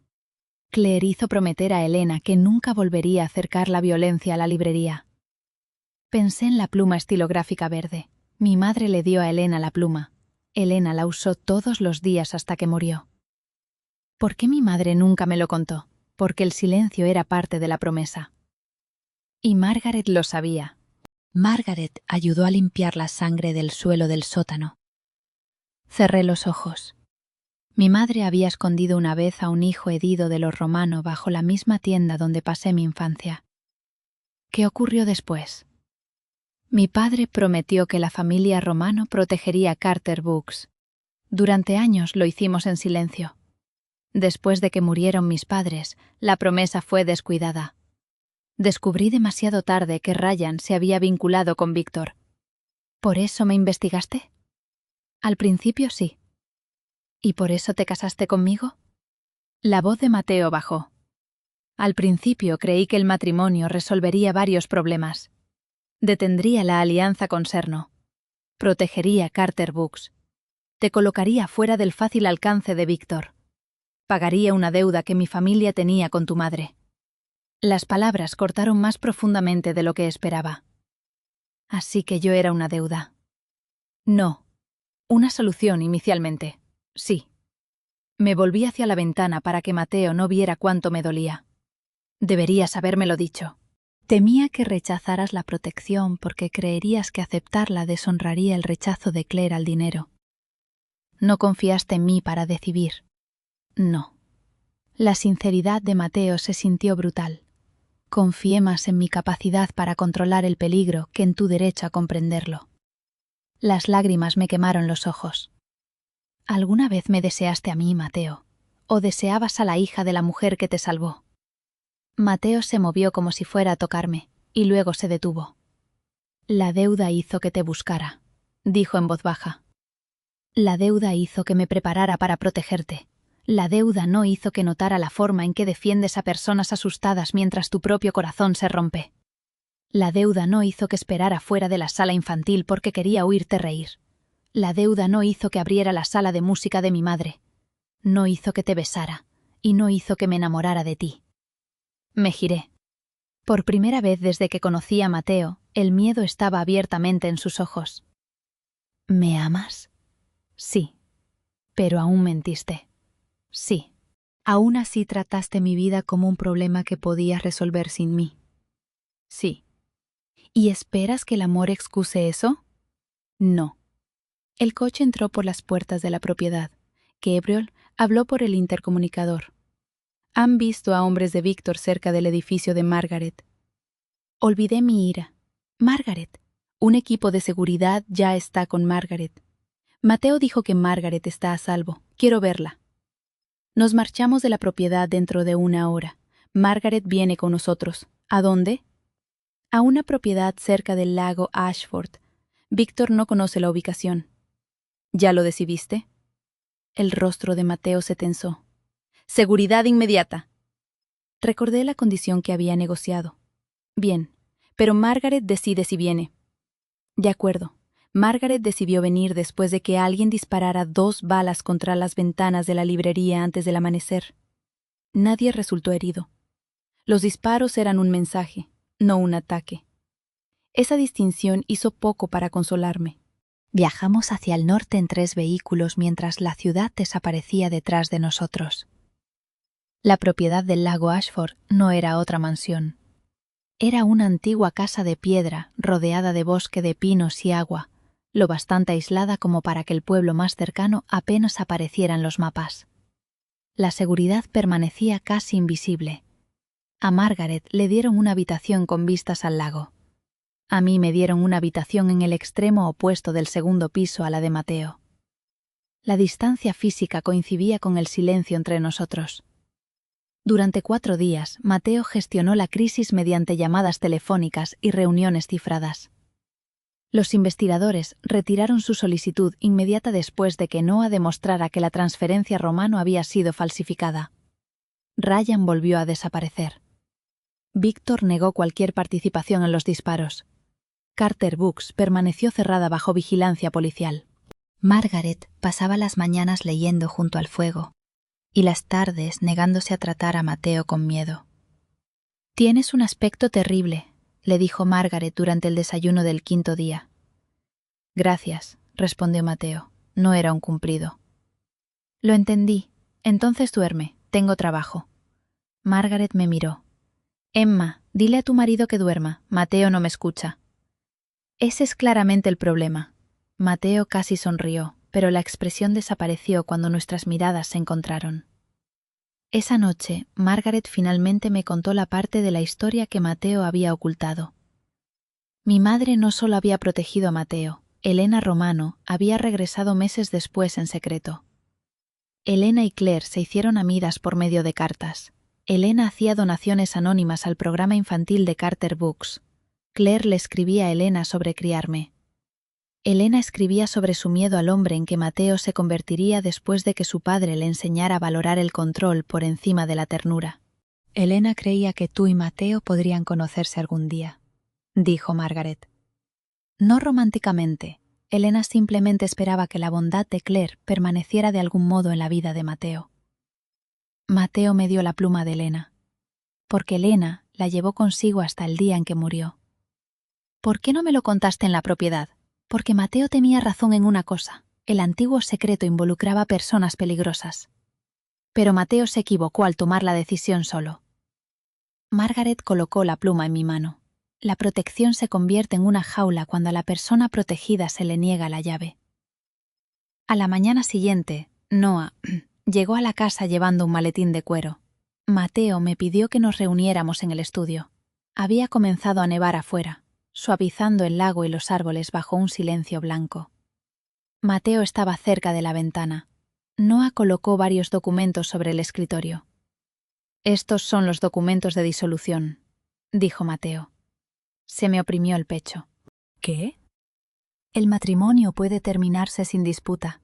Speaker 1: Claire hizo prometer a Elena que nunca volvería a acercar la violencia a la librería. Pensé en la pluma estilográfica verde. Mi madre le dio a Elena la pluma. Elena la usó todos los días hasta que murió. ¿Por qué mi madre nunca me lo contó? Porque el silencio era parte de la promesa. Y Margaret lo sabía. Margaret ayudó a limpiar la sangre del suelo del sótano. Cerré los ojos. Mi madre había escondido una vez a un hijo herido de los Romano bajo la misma tienda donde pasé mi infancia. ¿Qué ocurrió después? Mi padre prometió que la familia Romano protegería Carter Books. Durante años lo hicimos en silencio. Después de que murieron mis padres, la promesa fue descuidada. Descubrí demasiado tarde que Ryan se había vinculado con Víctor. ¿Por eso me investigaste? Al principio sí. ¿Y por eso te casaste conmigo? La voz de Mateo bajó. Al principio creí que el matrimonio resolvería varios problemas. Detendría la alianza con Serno. Protegería Carter Books. Te colocaría fuera del fácil alcance de Víctor. Pagaría una deuda que mi familia tenía con tu madre. Las palabras cortaron más profundamente de lo que esperaba. Así que yo era una deuda. No. Una solución inicialmente. Sí. Me volví hacia la ventana para que Mateo no viera cuánto me dolía. Deberías habérmelo dicho. Temía que rechazaras la protección porque creerías que aceptarla deshonraría el rechazo de Claire al dinero. No confiaste en mí para decidir. No. La sinceridad de Mateo se sintió brutal. Confié más en mi capacidad para controlar el peligro que en tu derecho a comprenderlo. Las lágrimas me quemaron los ojos. ¿Alguna vez me deseaste a mí, Mateo? ¿O deseabas a la hija de la mujer que te salvó? Mateo se movió como si fuera a tocarme, y luego se detuvo. La deuda hizo que te buscara, dijo en voz baja. La deuda hizo que me preparara para protegerte. La deuda no hizo que notara la forma en que defiendes a personas asustadas mientras tu propio corazón se rompe. La deuda no hizo que esperara fuera de la sala infantil porque quería oírte reír. La deuda no hizo que abriera la sala de música de mi madre. No hizo que te besara, y no hizo que me enamorara de ti. Me giré. Por primera vez desde que conocí a Mateo, el miedo estaba abiertamente en sus ojos. ¿Me amas? Sí. Pero aún mentiste. Sí. Aún así trataste mi vida como un problema que podías resolver sin mí. Sí. ¿Y esperas que el amor excuse eso? No. El coche entró por las puertas de la propiedad. Gabriel habló por el intercomunicador. Han visto a hombres de Víctor cerca del edificio de Margaret. Olvidé mi ira. Margaret. Un equipo de seguridad ya está con Margaret. Mateo dijo que Margaret está a salvo. Quiero verla. Nos marchamos de la propiedad dentro de 1 hora. Margaret viene con nosotros. ¿A dónde? A una propiedad cerca del lago Ashford. Víctor no conoce la ubicación. ¿Ya lo decidiste? El rostro de Mateo se tensó. Seguridad inmediata. Recordé la condición que había negociado. Bien, pero Margaret decide si viene. De acuerdo. Margaret decidió venir después de que alguien disparara 2 balas contra las ventanas de la librería antes del amanecer. Nadie resultó herido. Los disparos eran un mensaje, no un ataque. Esa distinción hizo poco para consolarme. Viajamos hacia el norte en 3 vehículos mientras la ciudad desaparecía detrás de nosotros. La propiedad del lago Ashford no era otra mansión. Era una antigua casa de piedra rodeada de bosque de pinos y agua, lo bastante aislada como para que el pueblo más cercano apenas apareciera en los mapas. La seguridad permanecía casi invisible. A Margaret le dieron una habitación con vistas al lago. A mí me dieron una habitación en el extremo opuesto del segundo piso a la de Mateo. La distancia física coincidía con el silencio entre nosotros. Durante 4 días, Mateo gestionó la crisis mediante llamadas telefónicas y reuniones cifradas. Los investigadores retiraron su solicitud inmediata después de que Noah demostrara que la transferencia romano había sido falsificada. Ryan volvió a desaparecer. Víctor negó cualquier participación en los disparos. Carter Books permaneció cerrada bajo vigilancia policial. Margaret pasaba las mañanas leyendo junto al fuego y las tardes negándose a tratar a Mateo con miedo. «Tienes un aspecto terrible», le dijo Margaret durante el desayuno del 5.º día. «Gracias», respondió Mateo. No era un cumplido. «Lo entendí. Entonces duerme. Tengo trabajo». Margaret me miró. «Emma, dile a tu marido que duerma. Mateo no me escucha». Ese es claramente el problema. Mateo casi sonrió, pero la expresión desapareció cuando nuestras miradas se encontraron. Esa noche, Margaret finalmente me contó la parte de la historia que Mateo había ocultado. Mi madre no solo había protegido a Mateo, Elena Romano había regresado meses después en secreto. Elena y Claire se hicieron amigas por medio de cartas. Elena hacía donaciones anónimas al programa infantil de Carter Books. Claire le escribía a Elena sobre criarme. Elena escribía sobre su miedo al hombre en que Mateo se convertiría después de que su padre le enseñara a valorar el control por encima de la ternura. «Elena creía que tú y Mateo podrían conocerse algún día», dijo Margaret. «No románticamente, Elena simplemente esperaba que la bondad de Claire permaneciera de algún modo en la vida de Mateo. Mateo me dio la pluma de Elena, porque Elena la llevó consigo hasta el día en que murió. ¿Por qué no me lo contaste en la propiedad? Porque Mateo tenía razón en una cosa: el antiguo secreto involucraba personas peligrosas. Pero Mateo se equivocó al tomar la decisión solo. Margaret colocó la pluma en mi mano. La protección se convierte en una jaula cuando a la persona protegida se le niega la llave. A la mañana siguiente, Noah llegó a la casa llevando un maletín de cuero. Mateo me pidió que nos reuniéramos en el estudio. Había comenzado a nevar afuera, suavizando el lago y los árboles bajo un silencio blanco. Mateo estaba cerca de la ventana. Noah colocó varios documentos sobre el escritorio. «Estos son los documentos de disolución», dijo Mateo. Se me oprimió el pecho. «¿Qué?» «El matrimonio puede terminarse sin disputa.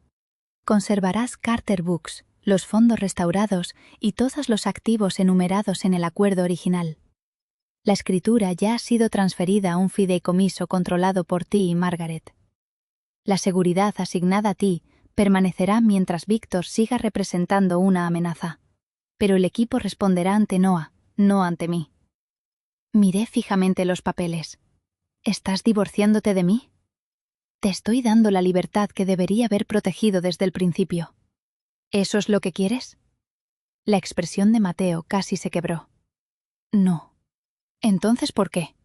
Speaker 1: Conservarás Carter Books, los fondos restaurados y todos los activos enumerados en el acuerdo original. La escritura ya ha sido transferida a un fideicomiso controlado por ti y Margaret. La seguridad asignada a ti permanecerá mientras Víctor siga representando una amenaza, pero el equipo responderá ante Noah, no ante mí». Miré fijamente los papeles. ¿Estás divorciándote de mí? Te estoy dando la libertad que debería haber protegido desde el principio. ¿Eso es lo que quieres? La expresión de Mateo casi se quebró. No. ¿Entonces por qué?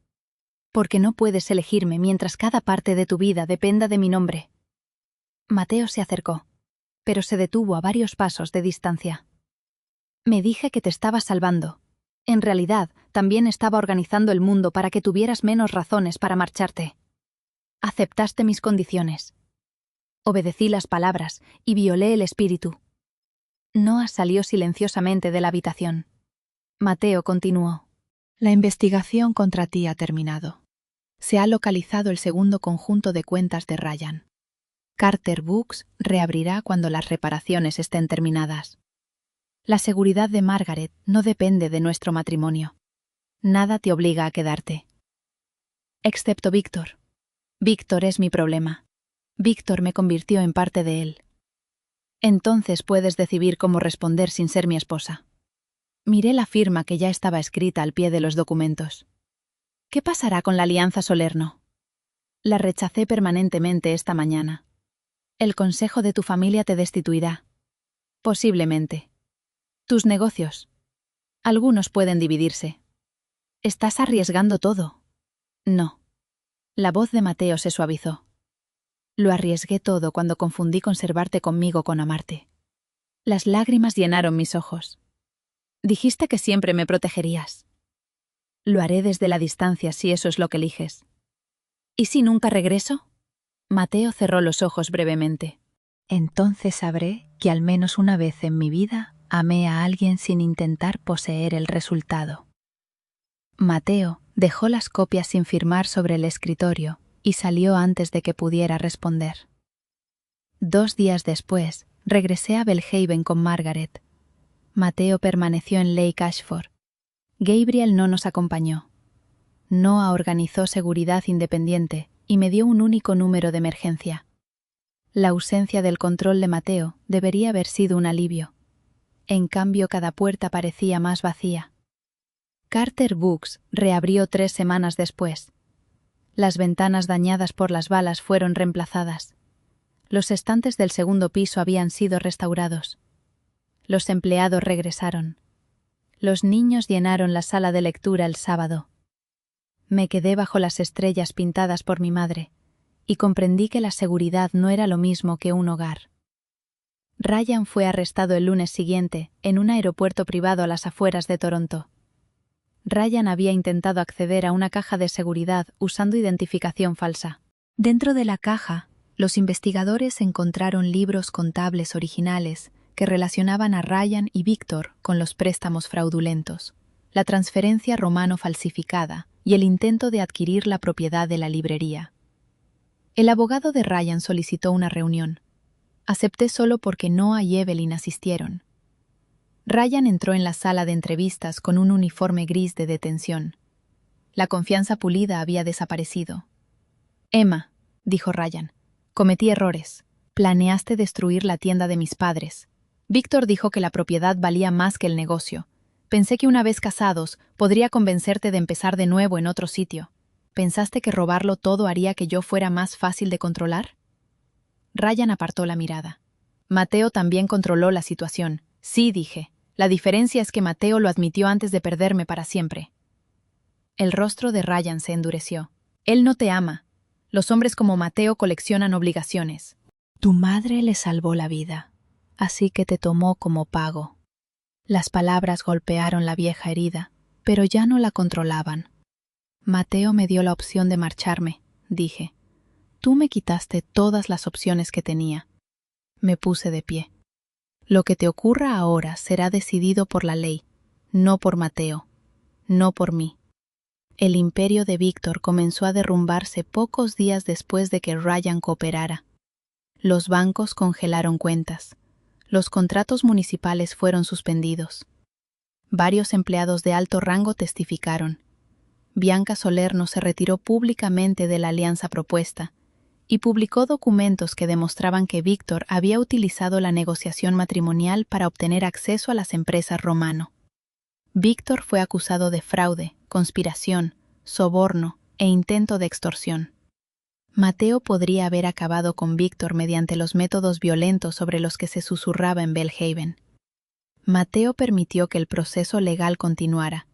Speaker 1: Porque no puedes elegirme mientras cada parte de tu vida dependa de mi nombre. Mateo se acercó, pero se detuvo a varios pasos de distancia. Me dije que te estaba salvando. En realidad, también estaba organizando el mundo para que tuvieras menos razones para marcharte. Aceptaste mis condiciones. Obedecí las palabras y violé el espíritu. Noah salió silenciosamente de la habitación. Mateo continuó. La investigación contra ti ha terminado. Se ha localizado el segundo conjunto de cuentas de Ryan. Carter Books reabrirá cuando las reparaciones estén terminadas. La seguridad de Margaret no depende de nuestro matrimonio. Nada te obliga a quedarte. Excepto Víctor. Víctor es mi problema. Víctor me convirtió en parte de él. Entonces puedes decidir cómo responder sin ser mi esposa. Miré la firma que ya estaba escrita al pie de los documentos. ¿Qué pasará con la alianza Solerno? La rechacé permanentemente esta mañana. El consejo de tu familia te destituirá. Posiblemente. Tus negocios. Algunos pueden dividirse. ¿Estás arriesgando todo? No. La voz de Mateo se suavizó. Lo arriesgué todo cuando confundí conservarte conmigo con amarte. Las lágrimas llenaron mis ojos. Dijiste que siempre me protegerías. Lo haré desde la distancia si eso es lo que eliges. ¿Y si nunca regreso? Mateo cerró los ojos brevemente. Entonces sabré que al menos una vez en mi vida amé a alguien sin intentar poseer el resultado. Mateo dejó las copias sin firmar sobre el escritorio y salió antes de que pudiera responder. 2 días después, regresé a Belhaven con Margaret. Mateo permaneció en Lake Ashford. Gabriel no nos acompañó. Noah organizó seguridad independiente y me dio un único número de emergencia. La ausencia del control de Mateo debería haber sido un alivio. En cambio, cada puerta parecía más vacía. Carter Books reabrió 3 semanas después. Las ventanas dañadas por las balas fueron reemplazadas. Los estantes del segundo piso habían sido restaurados. Los empleados regresaron. Los niños llenaron la sala de lectura el sábado. Me quedé bajo las estrellas pintadas por mi madre y comprendí que la seguridad no era lo mismo que un hogar. Ryan fue arrestado el lunes siguiente en un aeropuerto privado a las afueras de Toronto. Ryan había intentado acceder a una caja de seguridad usando identificación falsa. Dentro de la caja, los investigadores encontraron libros contables originales que relacionaban a Ryan y Víctor con los préstamos fraudulentos, la transferencia romano falsificada y el intento de adquirir la propiedad de la librería. El abogado de Ryan solicitó una reunión. Acepté solo porque Noah y Evelyn asistieron. Ryan entró en la sala de entrevistas con un uniforme gris de detención. La confianza pulida había desaparecido. «Emma», dijo Ryan, Cometí errores. Planeaste destruir la tienda de mis padres. Víctor dijo que la propiedad valía más que el negocio. Pensé que una vez casados, podría convencerte de empezar de nuevo en otro sitio. ¿Pensaste que robarlo todo haría que yo fuera más fácil de controlar? Ryan apartó la mirada. Mateo también controló la situación. Sí, dije. La diferencia es que Mateo lo admitió antes de perderme para siempre. El rostro de Ryan se endureció. Él no te ama. Los hombres como Mateo coleccionan obligaciones. Tu madre le salvó la vida, así que te tomó como pago. Las palabras golpearon la vieja herida, pero ya no la controlaban. Mateo me dio la opción de marcharme, dije. Tú me quitaste todas las opciones que tenía. Me puse de pie. Lo que te ocurra ahora será decidido por la ley, no por Mateo, no por mí. El imperio de Víctor comenzó a derrumbarse pocos días después de que Ryan cooperara. Los bancos congelaron cuentas. Los contratos municipales fueron suspendidos. Varios empleados de alto rango testificaron. Bianca Solerno se retiró públicamente de la alianza propuesta y publicó documentos que demostraban que Víctor había utilizado la negociación matrimonial para obtener acceso a las empresas Romano. Víctor fue acusado de fraude, conspiración, soborno e intento de extorsión. Mateo podría haber acabado con Víctor mediante los métodos violentos sobre los que se susurraba en Belhaven. Mateo permitió que el proceso legal continuara.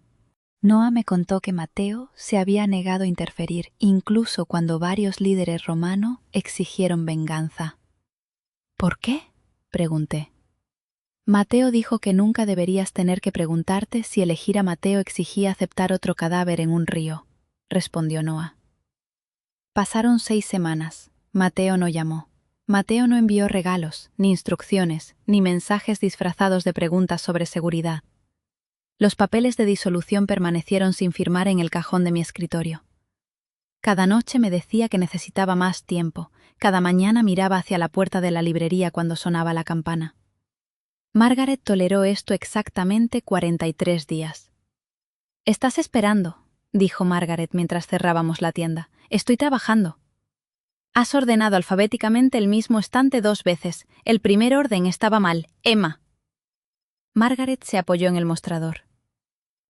Speaker 1: Noah me contó que Mateo se había negado a interferir incluso cuando varios líderes romanos exigieron venganza. ¿Por qué?, pregunté. Mateo dijo que nunca deberías tener que preguntarte si elegir a Mateo exigía aceptar otro cadáver en un río, respondió Noah. Pasaron 6 semanas. Mateo no llamó. Mateo no envió regalos, ni instrucciones, ni mensajes disfrazados de preguntas sobre seguridad. Los papeles de disolución permanecieron sin firmar en el cajón de mi escritorio. Cada noche me decía que necesitaba más tiempo. Cada mañana miraba hacia la puerta de la librería cuando sonaba la campana. Margaret toleró esto exactamente 43 días. «Estás esperando», dijo Margaret mientras cerrábamos la tienda. «Estoy trabajando». «Has ordenado alfabéticamente el mismo estante 2 veces. El primer orden estaba mal. Emma». Margaret se apoyó en el mostrador.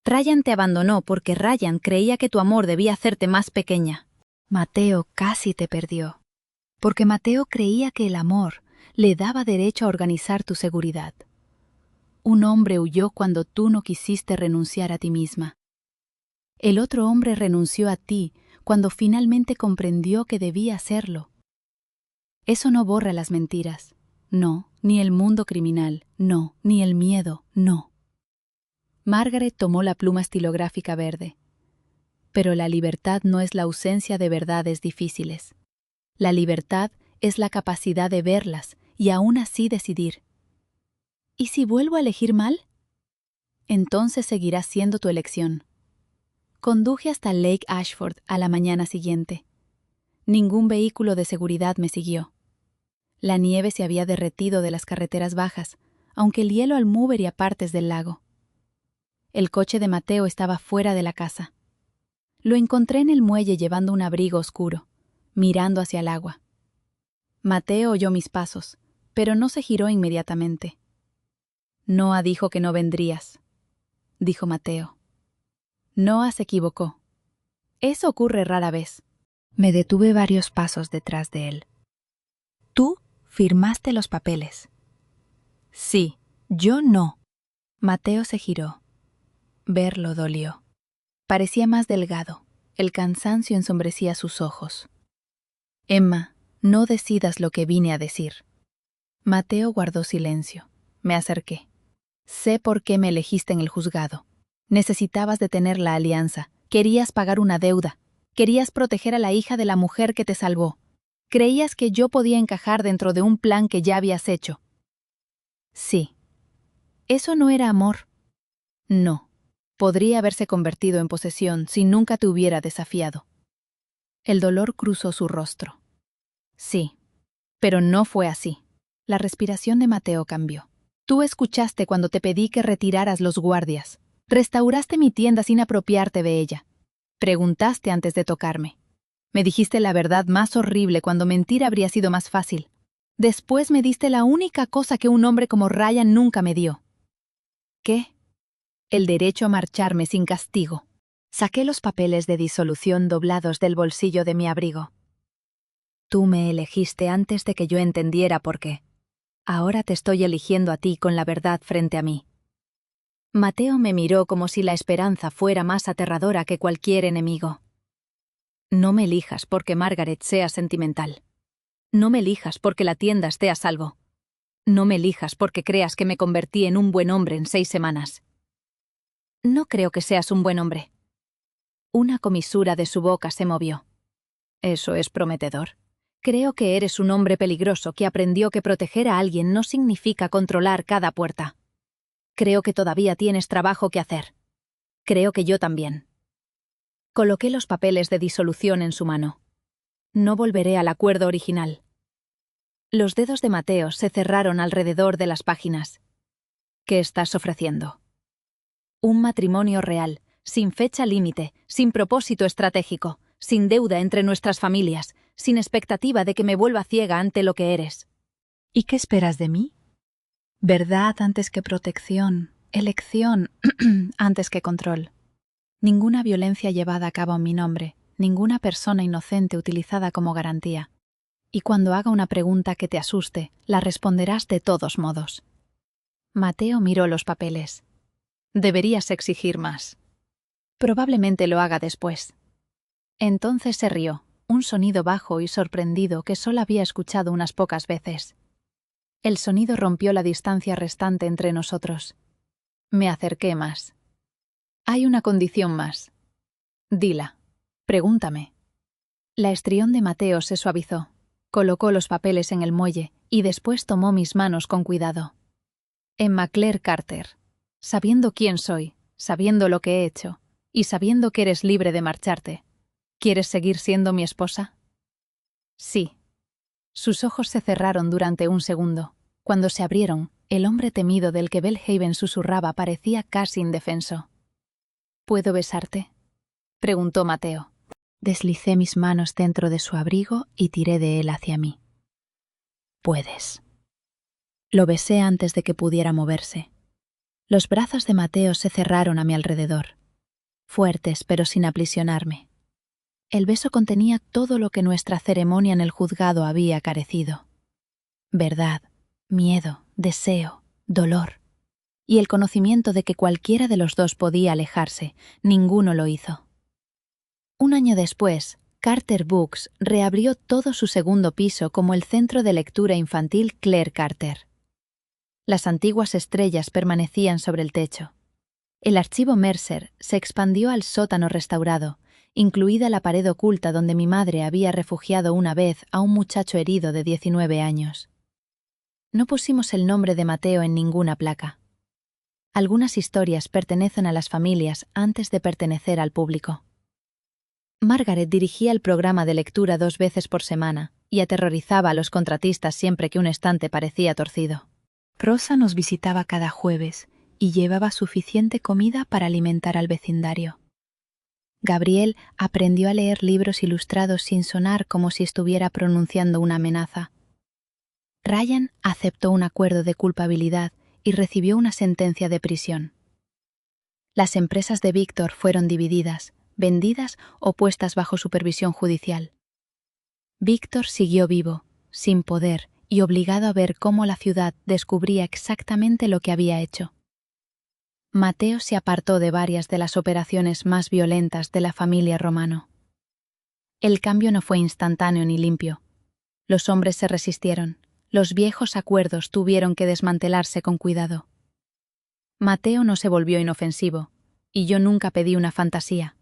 Speaker 1: «Ryan te abandonó porque Ryan creía que tu amor debía hacerte más pequeña». «Mateo casi te perdió. Porque Mateo creía que el amor le daba derecho a organizar tu seguridad. Un hombre huyó cuando tú no quisiste renunciar a ti misma. El otro hombre renunció a ti cuando finalmente comprendió que debía hacerlo. Eso no borra las mentiras. No, ni el mundo criminal. No, ni el miedo. No». Margaret tomó la pluma estilográfica verde. Pero la libertad no es la ausencia de verdades difíciles. La libertad es la capacidad de verlas y aún así decidir. ¿Y si vuelvo a elegir mal? Entonces seguirá siendo tu elección. Conduje hasta Lake Ashford a la mañana siguiente. Ningún vehículo de seguridad me siguió. La nieve se había derretido de las carreteras bajas, aunque el hielo almúbería partes del lago. El coche de Mateo estaba fuera de la casa. Lo encontré en el muelle llevando un abrigo oscuro, mirando hacia el agua. Mateo oyó mis pasos, pero no se giró inmediatamente. «Noah dijo que no vendrías», dijo Mateo. Noah se equivocó. Eso ocurre rara vez. Me detuve varios pasos detrás de él. «Tú firmaste los papeles». «Sí, yo no». Mateo se giró. Verlo dolió. Parecía más delgado. El cansancio ensombrecía sus ojos. «Emma, no decidas lo que vine a decir». Mateo guardó silencio. Me acerqué. «Sé por qué me elegiste en el juzgado. Necesitabas detener la alianza. Querías pagar una deuda. Querías proteger a la hija de la mujer que te salvó. Creías que yo podía encajar dentro de un plan que ya habías hecho». «Sí». «¿Eso no era amor?» «No. Podría haberse convertido en posesión si nunca te hubiera desafiado». El dolor cruzó su rostro. «Sí, pero no fue así». La respiración de Mateo cambió. «Tú escuchaste cuando te pedí que retiraras los guardias. Restauraste mi tienda sin apropiarte de ella. Preguntaste antes de tocarme. Me dijiste la verdad más horrible cuando mentir habría sido más fácil. Después me diste la única cosa que un hombre como Ryan nunca me dio. ¿Qué? El derecho a marcharme sin castigo. Saqué los papeles de disolución doblados del bolsillo de mi abrigo. Tú me elegiste antes de que yo entendiera por qué. Ahora te estoy eligiendo a ti con la verdad frente a mí. Mateo me miró como si la esperanza fuera más aterradora que cualquier enemigo. No me elijas porque Margaret sea sentimental. No me elijas porque la tienda esté a salvo. No me elijas porque creas que me convertí en un buen hombre en 6 semanas. No creo que seas un buen hombre. Una comisura de su boca se movió. Eso es prometedor. Creo que eres un hombre peligroso que aprendió que proteger a alguien no significa controlar cada puerta. Creo que todavía tienes trabajo que hacer. Creo que yo también. Coloqué los papeles de disolución en su mano. No volveré al acuerdo original. Los dedos de Mateo se cerraron alrededor de las páginas. ¿Qué estás ofreciendo? Un matrimonio real, sin fecha límite, sin propósito estratégico, sin deuda entre nuestras familias, sin expectativa de que me vuelva ciega ante lo que eres. ¿Y qué esperas de mí? Verdad antes que protección, elección antes que control. Ninguna violencia llevada a cabo en mi nombre, ninguna persona inocente utilizada como garantía. Y cuando haga una pregunta que te asuste, la responderás de todos modos. Mateo miró los papeles. Deberías exigir más. Probablemente lo haga después. Entonces se rió, un sonido bajo y sorprendido que solo había escuchado unas pocas veces. El sonido rompió la distancia restante entre nosotros. Me acerqué más. Hay una condición más. Dila. Pregúntame. La estrión de Mateo se suavizó. Colocó los papeles en el muelle y después tomó mis manos con cuidado. Emma Claire Carter, sabiendo quién soy, sabiendo lo que he hecho y sabiendo que eres libre de marcharte, ¿quieres seguir siendo mi esposa? Sí. Sus ojos se cerraron durante un segundo. Cuando se abrieron, el hombre temido del que Belhaven susurraba parecía casi indefenso. ¿Puedo besarte? Preguntó Mateo. Deslicé mis manos dentro de su abrigo y tiré de él hacia mí. Puedes. Lo besé antes de que pudiera moverse. Los brazos de Mateo se cerraron a mi alrededor, fuertes pero sin aprisionarme. El beso contenía todo lo que nuestra ceremonia en el juzgado había carecido. Verdad, miedo, deseo, dolor. Y el conocimiento de que cualquiera de los dos podía alejarse, ninguno lo hizo. Un año después, Carter Books reabrió todo su segundo piso como el centro de lectura infantil Claire Carter. Las antiguas estrellas permanecían sobre el techo. El archivo Mercer se expandió al sótano restaurado, incluida la pared oculta donde mi madre había refugiado una vez a un muchacho herido de 19 años. No pusimos el nombre de Mateo en ninguna placa. Algunas historias pertenecen a las familias antes de pertenecer al público. Margaret dirigía el programa de lectura 2 veces por semana y aterrorizaba a los contratistas siempre que un estante parecía torcido. Rosa nos visitaba cada jueves y llevaba suficiente comida para alimentar al vecindario. Gabriel aprendió a leer libros ilustrados sin sonar como si estuviera pronunciando una amenaza. Ryan aceptó un acuerdo de culpabilidad y recibió una sentencia de prisión. Las empresas de Víctor fueron divididas, vendidas o puestas bajo supervisión judicial. Víctor siguió vivo, sin poder y obligado a ver cómo la ciudad descubría exactamente lo que había hecho. Mateo se apartó de varias de las operaciones más violentas de la familia Romano. El cambio no fue instantáneo ni limpio. Los hombres se resistieron. Los viejos acuerdos tuvieron que desmantelarse con cuidado. Mateo no se volvió inofensivo, y yo nunca pedí una fantasía.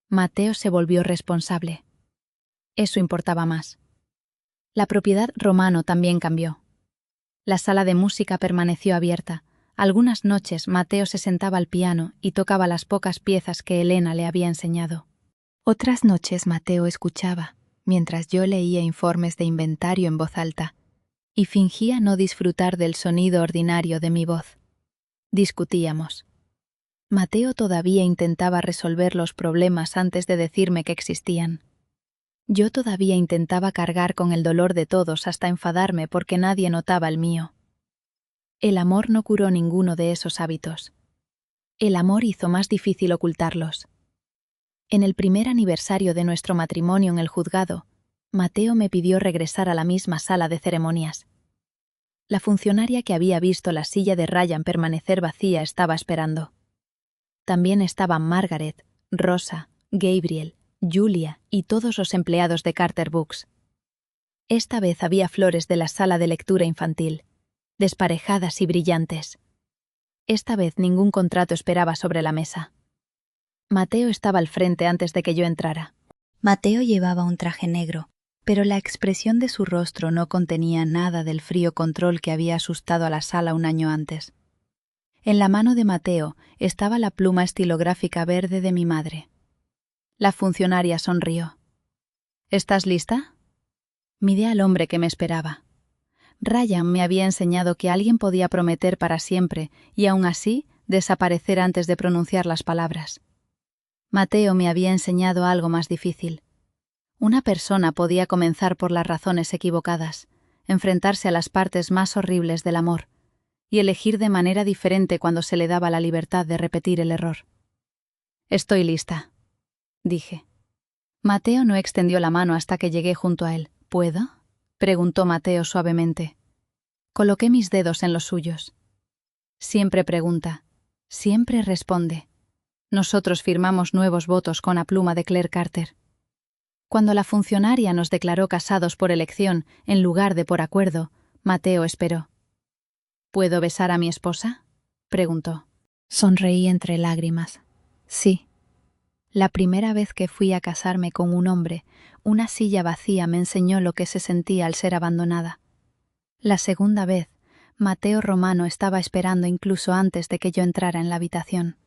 Speaker 1: Mateo se volvió responsable. Eso importaba más. La propiedad Romano también cambió. La sala de música permaneció abierta. Algunas noches Mateo se sentaba al piano y tocaba las pocas piezas que Elena le había enseñado. Otras noches Mateo escuchaba, mientras yo leía informes de inventario en voz alta, y fingía no disfrutar del sonido ordinario de mi voz. Discutíamos. Mateo todavía intentaba resolver los problemas antes de decirme que existían. Yo todavía intentaba cargar con el dolor de todos hasta enfadarme porque nadie notaba el mío. El amor no curó ninguno de esos hábitos. El amor hizo más difícil ocultarlos. En el primer aniversario de nuestro matrimonio en el juzgado, Mateo me pidió regresar a la misma sala de ceremonias. La funcionaria que había visto la silla de Ryan permanecer vacía estaba esperando. También estaban Margaret, Rosa, Gabriel, Julia y todos los empleados de Carter Books. Esta vez había flores de la sala de lectura infantil, desparejadas y brillantes. Esta vez ningún contrato esperaba sobre la mesa. Mateo estaba al frente antes de que yo entrara. Mateo llevaba un traje negro, pero la expresión de su rostro no contenía nada del frío control que había asustado a la sala un año antes. En la mano de Mateo estaba la pluma estilográfica verde de mi madre. La funcionaria sonrió. ¿Estás lista? Miré al hombre que me esperaba. Ryan me había enseñado que alguien podía prometer para siempre y aún así desaparecer antes de pronunciar las palabras. Mateo me había enseñado algo más difícil. Una persona podía comenzar por las razones equivocadas, enfrentarse a las partes más horribles del amor, y elegir de manera diferente cuando se le daba la libertad de repetir el error. «Estoy lista», dije. Mateo no extendió la mano hasta que llegué junto a él. «¿Puedo?», preguntó Mateo suavemente. Coloqué mis dedos en los suyos. Siempre pregunta, siempre responde. Nosotros firmamos nuevos votos con la pluma de Claire Carter. Cuando la funcionaria nos declaró casados por elección en lugar de por acuerdo, Mateo esperó. «¿Puedo besar a mi esposa?», preguntó. Sonreí entre lágrimas. Sí. La primera vez que fui a casarme con un hombre, una silla vacía me enseñó lo que se sentía al ser abandonada. La segunda vez, Mateo Romano estaba esperando incluso antes de que yo entrara en la habitación.